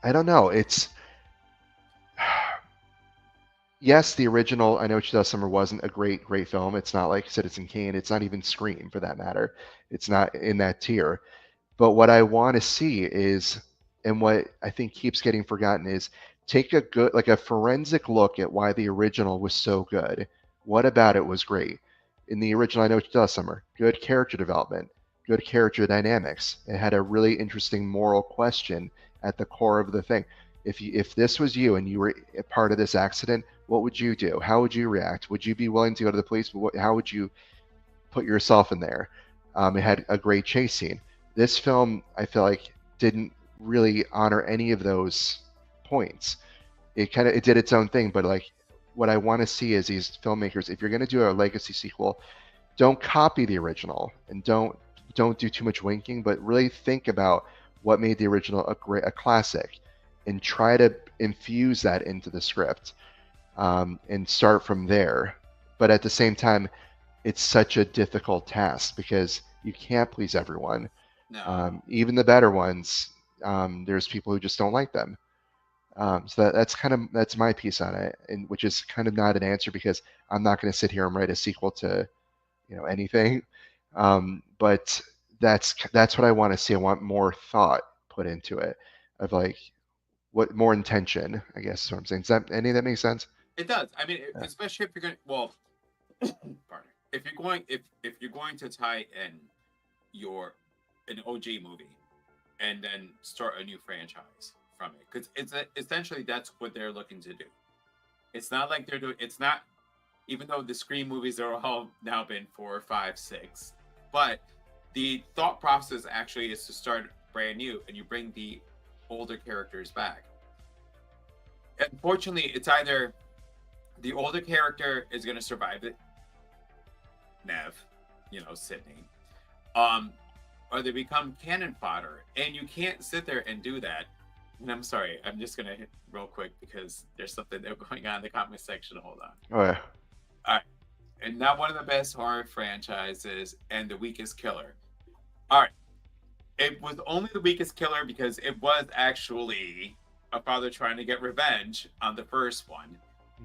I don't know. It's yes, the original I Know What You Does Summer wasn't a great film. It's not like Citizen Kane. It's not even Scream for that matter. It's not in that tier. But what I want to see is, and what I think keeps getting forgotten, is take a forensic look at why the original was so good. What about it was great? In the original I Know What You Does Summer, good character development, good character dynamics. It had a really interesting moral question at the core of the thing. If this was you and you were a part of this accident, what would you do? How would you react? Would you be willing to go to the police? How would you put yourself in there? It had a great chase scene. This film, I feel like, didn't really honor any of those points. It did its own thing, but what I want to see is these filmmakers, if you're going to do a legacy sequel, don't copy the original and don't do too much winking, but really think about what made the original a classic and try to infuse that into the script, and start from there. But at the same time, it's such a difficult task because you can't please everyone. No. Even the better ones, there's people who just don't like them. So that's my piece on it, and which is kind of not an answer because I'm not going to sit here and write a sequel to anything. But that's what I want to see. I want more thought put into it of like what more intention, I guess is what I'm saying. Does that any of that make sense? It does. I mean, especially if you're going. Well, pardon. If you're going to tie in an OG movie and then start a new franchise from it, because essentially that's what they're looking to do. It's not like they're doing. It's not, even though the Scream movies are all now been 4, 5, 6, but the thought process actually is to start brand new and you bring the older characters back. Unfortunately, it's either the older character is going to survive it, Nev, Sydney, or they become cannon fodder, and you can't sit there and do that. And I'm sorry, I'm just gonna hit real quick because there's something there going on in the comment section. Hold on. Oh yeah. All right, and not one of the best horror franchises, and the weakest killer. All right, it was only the weakest killer because it was actually a father trying to get revenge on the first one,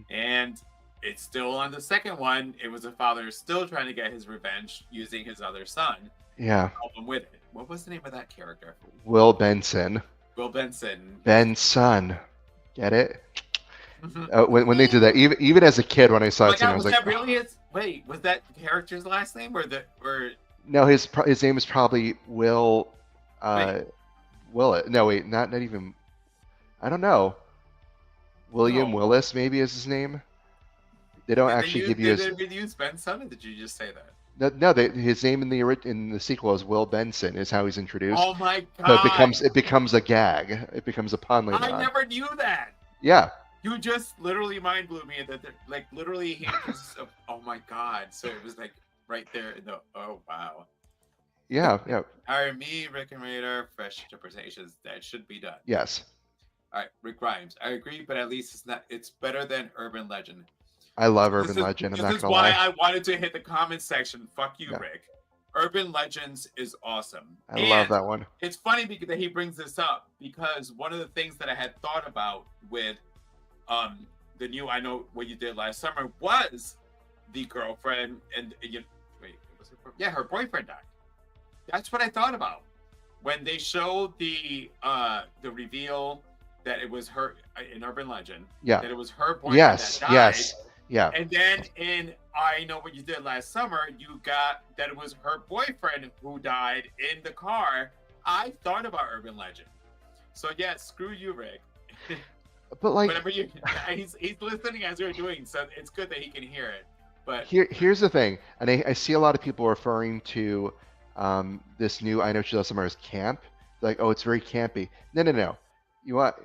and it's still on the second one. It was a father still trying to get his revenge using his other son. Yeah. Help him with it. What was the name of that character? Will Benson. Will Benson. Ben's son. Get it? When they did that, even as a kid, when I saw it, I was like, that really his? Wait, was that character's last name or? No, his name is probably Will. Willett. No, wait, not even. I don't know. William Willis maybe is his name. They don't actually give you his. Did they use Ben's son, or did you just say that? No, his name in the sequel is Will Benson. Is how he's introduced. Oh my god! So it becomes a gag. It becomes a pun later on. I never knew that. Yeah. You just literally mind blew me that like literally he was, oh my god! So it was like right there in the oh wow. Yeah. Hire me, Rick and Raider, fresh interpretations that should be done. Yes. All right, Rick Grimes. I agree, but at least it's not. It's better than Urban Legend. I love Urban Legend. I'm not gonna lie. This is why I wanted to hit the comment section. Fuck you, Rick. Urban Legends is awesome. I love that one. It's funny because that he brings this up because one of the things that I had thought about with the new I Know What You Did Last Summer was the girlfriend and her boyfriend died. That's what I thought about when they showed the reveal that it was her in Urban Legend. Yeah. That it was her boyfriend that died. Yes. Yeah. And then in I Know What You Did Last Summer, you got that it was her boyfriend who died in the car. I thought about Urban Legend. So yeah, screw you, Rick. But like, whenever he's listening as we're doing, so it's good that he can hear it. But here's the thing, and I see a lot of people referring to this new I Know What You Did Last Summer as camp. Like, oh, it's very campy. No. You want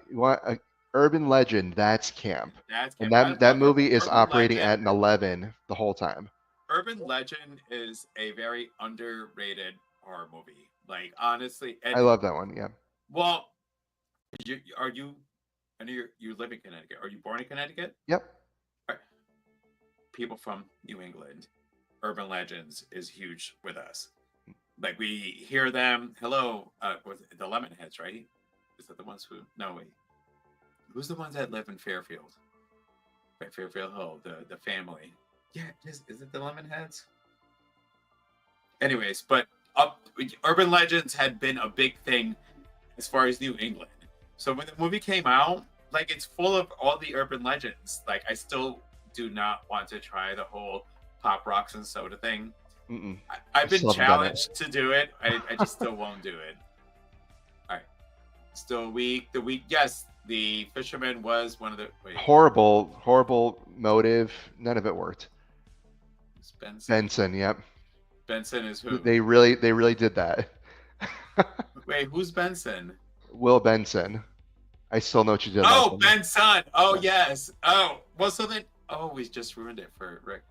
a Urban Legend, that's camp. And that movie is operating at an 11 the whole time. Urban Legend is a very underrated horror movie. Like, honestly. I love that one, yeah. Well, I know you live in Connecticut. Are you born in Connecticut? Yep. All right. People from New England, Urban Legends is huge with us. Like, we hear them, hello, with the Lemonheads, right? Is that the ones who? No, wait. Who's the ones that live in Fairfield? Right, Fairfield Hill, the family. Yeah, is it the Lemonheads? Anyways, but Urban Legends had been a big thing as far as New England. So when the movie came out, like, it's full of all the urban legends. Like, I still do not want to try the whole Pop Rocks and Soda thing. I've been challenged to do it. I just still won't do it. All right. Still weak. Yes, the Fisherman was one of the horrible motive. None of it worked. Benson, yep. Benson is who? They really did that. Wait, who's Benson? Will Benson. I still know what you did. Oh, Benson. Oh, yes. Oh, well, so then. Oh, we just ruined it for Rick.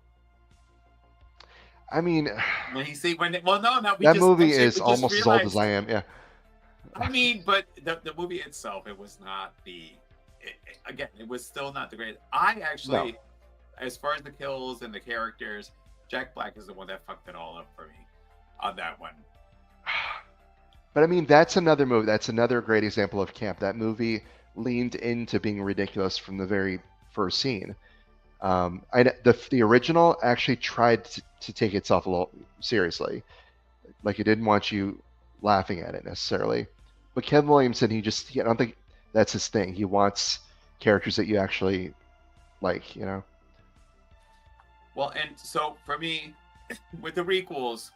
I mean, that movie is almost as old as I am. Yeah. I mean, but the movie itself, it was not it was still not the greatest. I actually, as far as the kills and the characters, Jack Black is the one that fucked it all up for me on that one. But I mean, that's another movie. That's another great example of camp. That movie leaned into being ridiculous from the very first scene. The original actually tried to take itself a little seriously, like it didn't want you laughing at it necessarily. But Kevin Williamson, I don't think that's his thing. He wants characters that you actually like, you know. Well, and so for me, with the requels,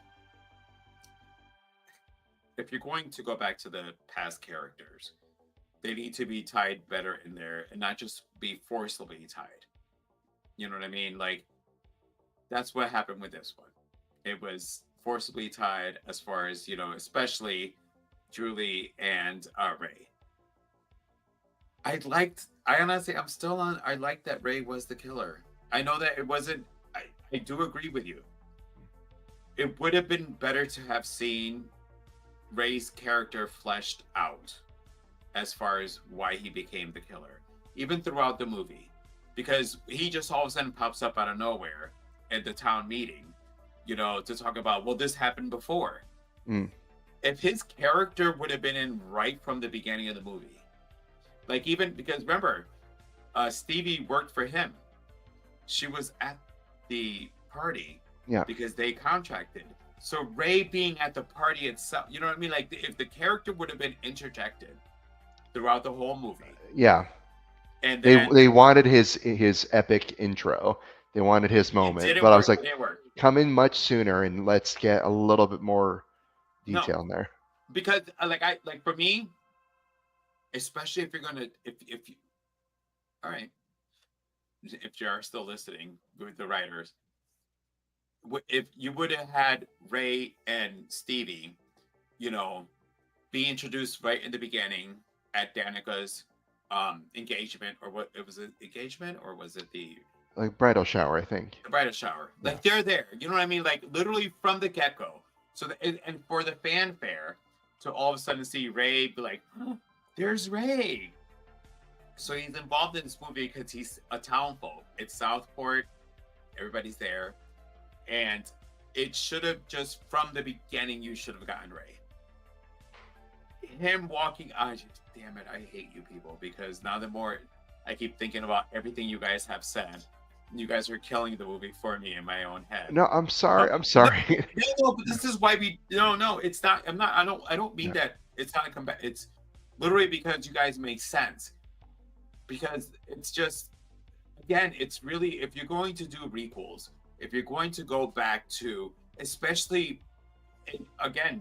if you're going to go back to the past characters, they need to be tied better in there and not just be forcibly tied. You know what I mean? Like, that's what happened with this one. It was forcibly tied as far as, you know, especially Julie and Ray. I like that Ray was the killer. I know that it wasn't, I do agree with you. It would have been better to have seen Ray's character fleshed out as far as why he became the killer, even throughout the movie, because he just all of a sudden pops up out of nowhere at the town meeting, you know, to talk about, well, this happened before. If his character would have been in right from the beginning of the movie, like, even because remember, Stevie worked for him. She was at the party because they contracted. So Ray being at the party itself, you know what I mean? Like, if the character would have been interjected throughout the whole movie. Yeah. And then, they wanted his epic intro. They wanted his moment. But I was like, come in much sooner and let's get a little bit more detail in there. Because like for me, especially if you're gonna if you, all right, if you are still listening with the writers, if you would have had Ray and Stevie, you know, be introduced right in the beginning at Danica's engagement, or what it was, an engagement, or was it the like bridal shower, I think. The bridal shower. Like, they're there. You know what I mean? Like, literally from the get-go. So and for the fanfare to all of a sudden see Ray be like, oh, there's Ray. So he's involved in this movie because he's a town folk. It's Southport. Everybody's there. And it should have just, from the beginning, you should have gotten Ray. Him walking, damn it, I hate you people, because now the more I keep thinking about everything you guys have said, you guys are killing the movie for me in my own head. No, I'm sorry. I'm sorry. No, but this is why no, it's not. I don't mean that it's not a comeback. It's literally because you guys make sense. Because it's just, again, it's really, if you're going to do requels, if you're going to go back to, especially, again,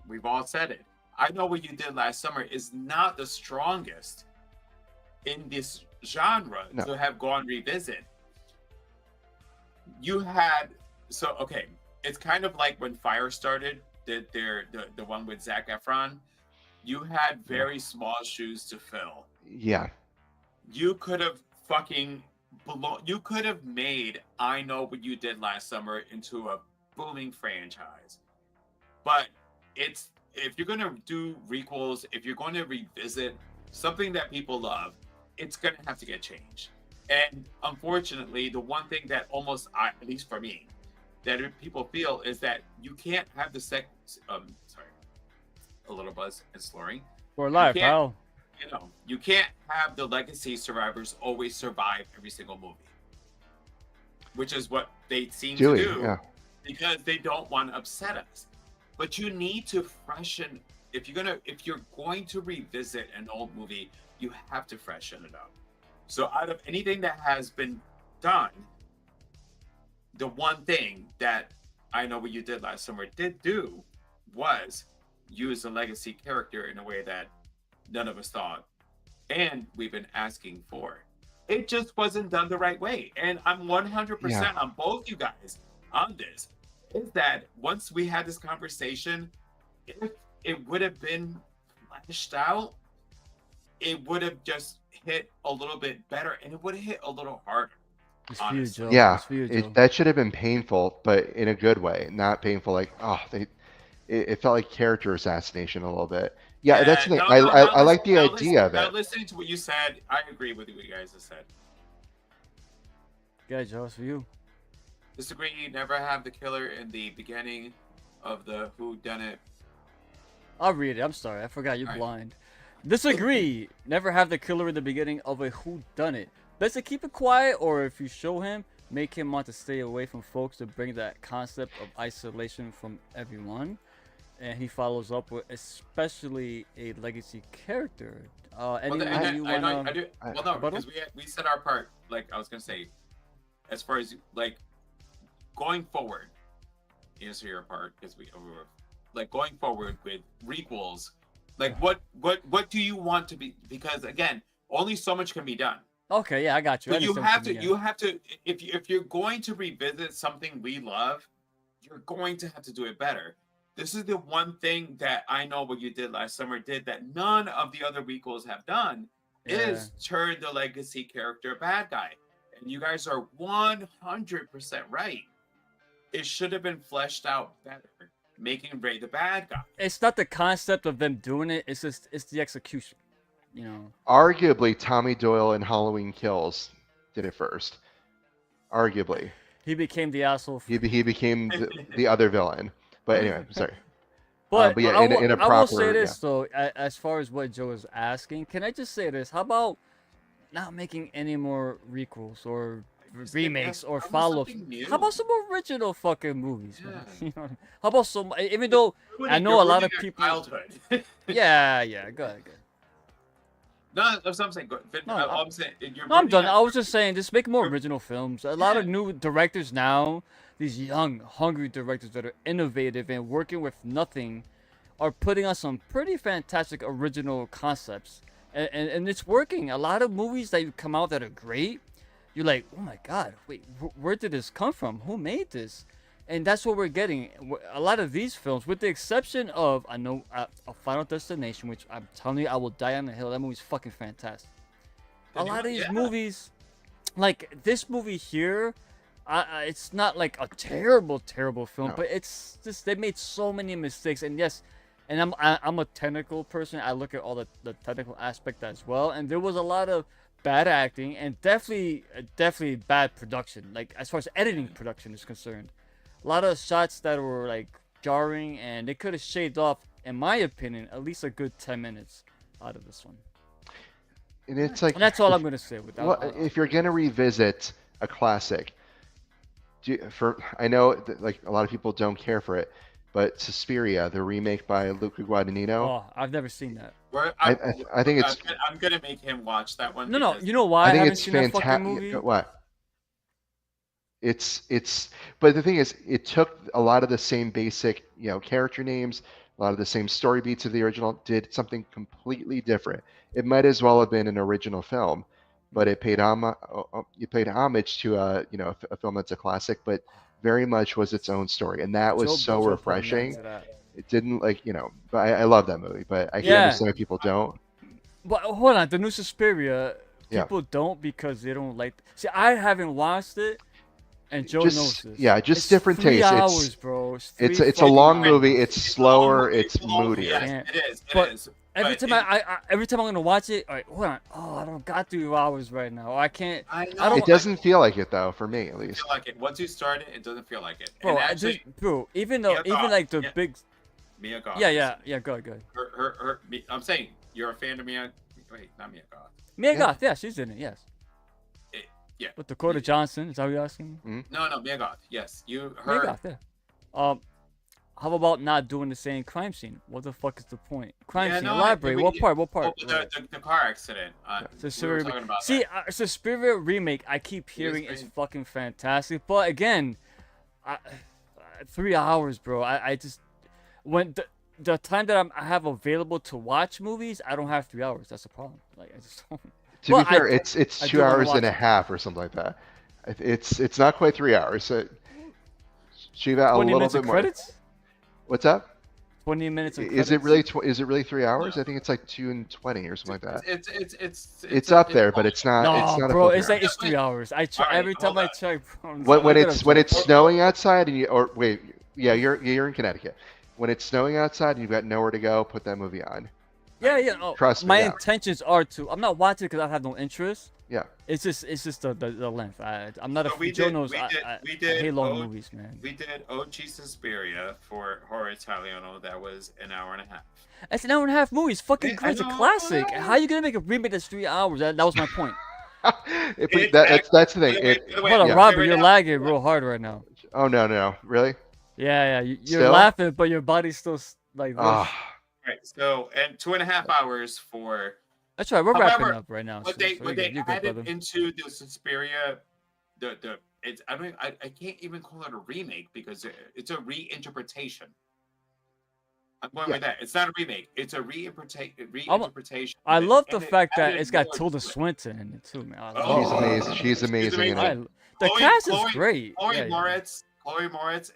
we've all said it. I Know What You Did Last Summer is not the strongest in this genre to have gone revisit. You had, it's kind of like when Firestarter did the one with Zac Efron. You had very small shoes to fill. Yeah. You could have you could have made I Know What You Did Last Summer into a booming franchise. But if you're going to do requels, if you're going to revisit something that people love, it's going to have to get changed. And unfortunately, the one thing that almost, at least for me, that people feel is that you can't have the a little buzz and slurring. We're live, pal. You know, you can't have the legacy survivors always survive every single movie, which is what they seem to do because they don't want to upset us. But you need to freshen. If you're going to revisit an old movie, you have to freshen it up. So out of anything that has been done, the one thing that I Know What You Did Last Summer did do was use a legacy character in a way that none of us thought, and we've been asking for. It just wasn't done the right way. And I'm 100% on both you guys on this. Is that once we had this conversation, if it would have been fleshed out, it would have just hit a little bit better, and it would have hit a little harder. It's for you, Joe. Yeah, it's for you, Joe. That should have been painful, but in a good way, not painful like, it felt like character assassination a little bit. Yeah, that's the thing. I like the idea of it. Now, listening to what you said, I agree with what you guys have said. Yeah, Joe, it's for you. Disagree, never have the killer in the beginning of the whodunit. I'll read it. I'm sorry. I forgot you're blind. Disagree. Never have the killer in the beginning of a whodunit. Best to keep it quiet, or if you show him, make him want to stay away from folks to bring that concept of isolation from everyone. And he follows up with especially a legacy character. Anyone you wanna? Well, no, because we said our part. Like I was gonna say, as far as like going forward, answer your part because we were like going forward with requels. Like what do you want to be? Because again, only so much can be done. Okay, yeah, I got you. But you have to if you're going to revisit something we love, you're going to have to do it better. This is the one thing that I know what you did last summer did that none of the other requels have done is turn the legacy character bad guy. And you guys are 100% right. It should have been fleshed out better, making Ray the bad guy. It's not the concept of them doing it. It's the execution. You know. Arguably, Tommy Doyle in Halloween Kills did it first. Arguably. He became the asshole. He became the other villain. But anyway, sorry. But yeah, in a proper, I will say this though, as far as what Joe is asking, can I just say this? How about not making any more requels or remakes or follow-ups? How about some original fucking movies? Man? You know, how about some? Even though I know a lot of people. Childhood. yeah, go ahead. No, that's what I'm saying. I'm done. I was just saying, just make more original films. A lot of new directors now, these young, hungry directors that are innovative and working with nothing, are putting on some pretty fantastic original concepts. And it's working. A lot of movies that come out that are great, you're like, oh my god, wait, where did this come from? Who made this? And that's what we're getting. A lot of these films, with the exception of, I know, a Final Destination, which I'm telling you, I will die on the hill. That movie's fucking fantastic. A lot of these movies, like this movie here, it's not like a terrible film, but it's just they made so many mistakes. And yes, and I'm a technical person. I look at all the technical aspect as well. And there was a lot of bad acting and definitely bad production. Like as far as editing production is concerned. A lot of shots that were like jarring, and they could have shaved off, in my opinion, at least a good 10 minutes out of this one. And it's like, and that's all I'm gonna say with that. Well, if you're gonna revisit a classic, I know that, like a lot of people don't care for it, but Suspiria, the remake by Luca Guadagnino. Oh, I've never seen that. I think it's. I'm gonna make him watch that one. No, you know why? I think haven't seen that fucking movie? What? But the thing is, it took a lot of the same basic, character names, a lot of the same story beats of the original, did something completely different. It might as well have been an original film, but it paid homage to a film that's a classic, but very much was its own story, and that was so refreshing. It didn't but I love that movie, but I can understand why people don't. But hold on, the new Suspiria, people don't because they don't like. See, I haven't watched it. And Joe knows this. Yeah, just different tastes. 3 hours, bro. It's a long movie. It's slower. It's moodier. Yes, it is. But every time I'm gonna watch it, all right, hold on. Oh, I don't got 3 hours right now. I can't. I know. It doesn't feel like it though, for me at least. Feel like it. Once you start it, it doesn't feel like it. Bro, and actually, even like the big. Mia Goth. Yeah. Go ahead. I'm saying you're a fan of Mia. Wait, not Mia Goth. Mia Goth, yeah, she's in it. Yes. Yeah. With Dakota Johnson, is that what you're asking? Mm-hmm. No, Mia Goth. Yes, Mia Goth, yeah. How about not doing the same crime scene? What the fuck is the point? Crime scene, library. What part? The car accident. Suspiria remake. I keep hearing is fucking fantastic, but again, 3 hours, bro. I just when the time that I have available to watch movies, I don't have 3 hours. That's a problem. Like I just don't. To be fair, it's 2 hours and a half or something like that. It's not quite 3 hours. Shiva, a little bit more. Credits? What's up? 20 minutes of credits. Is it really 3 hours? No. I think it's like 2:20 or something like that. It's up there, but it's not. No, it's not bro. It's like it's 3 hours. Every time I check. When it's snowing outside and you're in Connecticut. When it's snowing outside and you've got nowhere to go, put that movie on. Yeah. Oh, Trust me, my yeah. intentions are to. I'm not watching because I have no interest. Yeah. It's just the length. I'm not So a. Joe knows we I did hate long movies, man. We did OG Suspiria for Horror Italiano. That was an hour and a half. It's an hour and a half movie. It's fucking Yeah, great. It's a I know, classic. I know. How are you gonna make a remake that's 3 hours? That was my point. That's the thing. Hold on, yeah. Robert, you're lagging real hard right now. Oh no, really? Yeah. You're Still? laughing, but your body's still like this. Ah, Right. So and 2.5 hours for. That's right. We're wrapping However, up right now. What so they you're good, you're good, added brother. into the Suspiria, it's I can't even call it a remake because it's a reinterpretation. I'm going with that. It's not a remake. It's a reinterpretation. I love the And it fact that added it's got more Tilda to it. Swinton in it too, man. I Oh. she's love amazing. She's amazing in I, it. the Chloe- cast Chloe- is great. Chloe Yeah. Moritz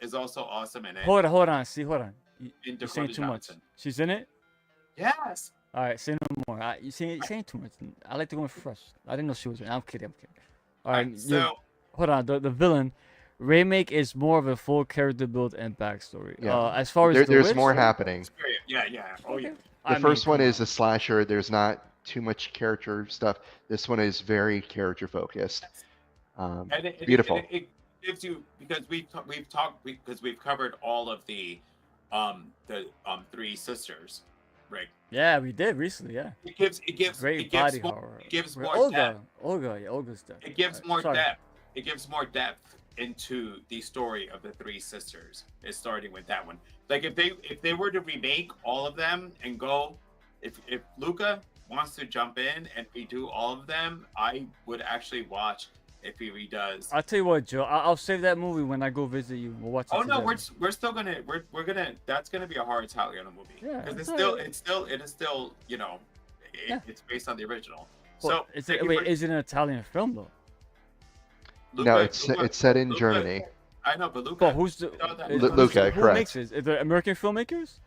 is also awesome in it. Hold on. Hold on. in You're Dakota saying too much. Johnson. She's in it. Yes. All right, say no more. You're saying too much. I like to go in fresh. I didn't know she was in it. I'm kidding. All right, So hold on. The villain remake is more of a full character build and backstory. Yeah. As far as There's witch, more happening. yeah. Oh yeah. The first one is a slasher. There's not too much character stuff. This one is very character focused. And Beautiful. It gives you because we've covered all of the three sisters, right? Yeah, we did recently. Yeah. It gives Great body more, horror. It gives Wait, more depth. Olga's death. It gives All right, more sorry. depth. It gives more depth into the story of the three sisters. It's starting with that one. Like if they were to remake all of them and go, if Luca wants to jump in and redo all of them, I would actually watch if he redoes. I'll tell you what, Joe. I'll save that movie when I go visit you. We'll watch it. Oh no, together. we're still gonna we're gonna that's gonna be a horror Italiano movie Yeah, because it's it is still you know Yeah. it's based on the original. Well, So thank you wait, for- is it an Italian film though? No, Luca- it's set in Luca- Germany. I know, but Luca. But who's the Luca, who correct. makes it? Is it American filmmakers?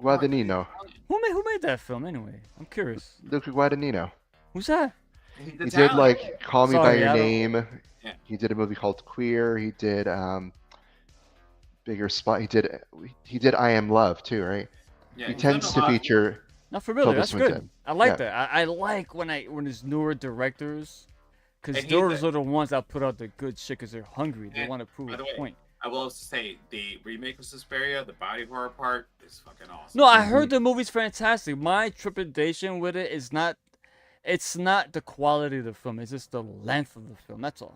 Guadagnino. Who made that film anyway? I'm curious. Luca Guadagnino. Who's that? He's He did Italian. like Call Me by Sorry, Your I don't- Name. Yeah. He did a movie called Queer. He did Bigger Spot. He did I Am Love too, right? Yeah, He he's done tends a to lot. feature. Not familiar. Tilda That's good. Swinton. I like Yeah. that. I like when there's newer directors, because And he's those a- are the ones that put out the good shit because they're hungry. They And, want to prove by a the way, point. I will also say the remake of Suspiria, the body horror part, is fucking awesome. No, I heard the movie's fantastic. My trepidation with it is not. It's not the quality of the film. It's just the length of the film. That's all.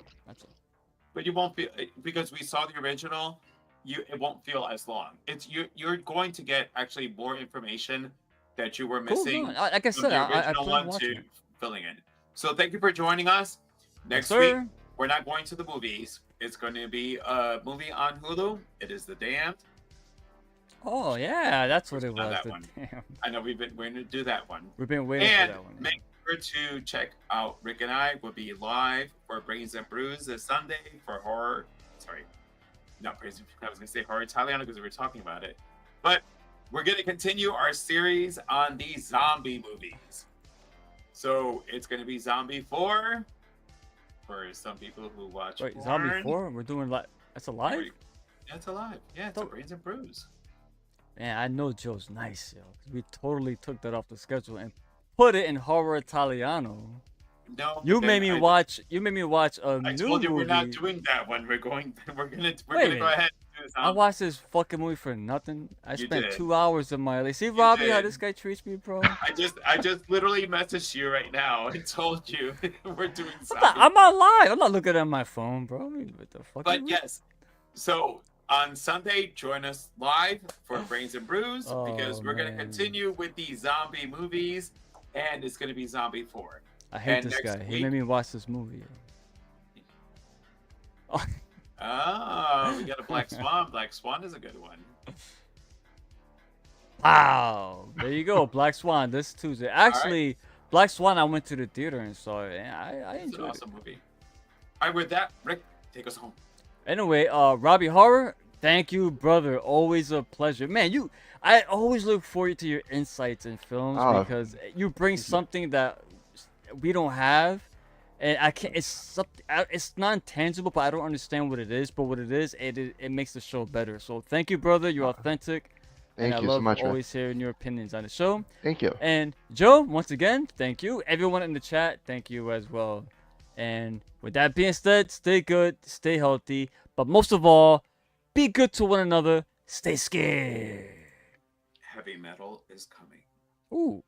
But you won't feel because we saw the original. It won't feel as long. It's you're going to get actually more information that you were Cool. missing No, like I from said, the I original plan on one watching to it. filling in. So thank you for joining us. Next Yes, week sir. we're not going to the movies. It's going to be a movie on Hulu. It is The Damned. Oh yeah, that's what it Not was. that the- one. Damn. I know we're going to do that one. We've been waiting And for that one. make sure to check out Rick and I will be live for Brains and Brews this Sunday for horror. Sorry, not Brains. I was going to say horror Italiano because we were talking about it. But we're going to continue our series on the zombie movies. So it's going to be Zombie 4 for some people who watch. Wait, porn. Zombie 4? We're doing that's a live? That's alive. Yeah, it's a Don't- Brains and Brews. Man, I know Joe's nice, yo. 'Cause we totally took that off the schedule and put it in horror Italiano. No, You but made then me I- watch. You made me watch a I new told you movie. we're not doing that one. We're gonna Wait go a ahead and do this. I watched this fucking movie for nothing. I You spent did. 2 hours of my life. See, Robbie, how did. this guy treats me, bro. I just literally messaged you right now and told you we're doing something. I'm not live. I'm not looking at my phone, bro. What the fuck? But yes, so on Sunday, join us live for Brains and Brews because Oh, we're gonna man. continue with the zombie movies, and it's gonna be Zombie 4. I hate and this next guy. He week- made me watch this movie. Oh, Oh, we got a Black Swan. Black Swan is a good one. wow. There you go. Black Swan this Tuesday. Actually, Black Swan, I went to the theater and saw it, and I It's an enjoyed it. awesome movie. All right, with that, Rick, take us home. Anyway, Robby Horror, thank you, brother. Always a pleasure, man. I always look forward to your insights in films Oh. because you bring something that we don't have, and I can't. It's something. It's not tangible, but I don't understand what it is. But what it is, it makes the show better. So thank you, brother. You're authentic. And Thank I you so love much, man. always hearing your opinions on the show. Thank you. And Joe, once again, thank you. Everyone in the chat, thank you as well. And with that being said, stay good, stay healthy, but most of all, be good to one another. Stay scared. Heavy metal is coming. Ooh.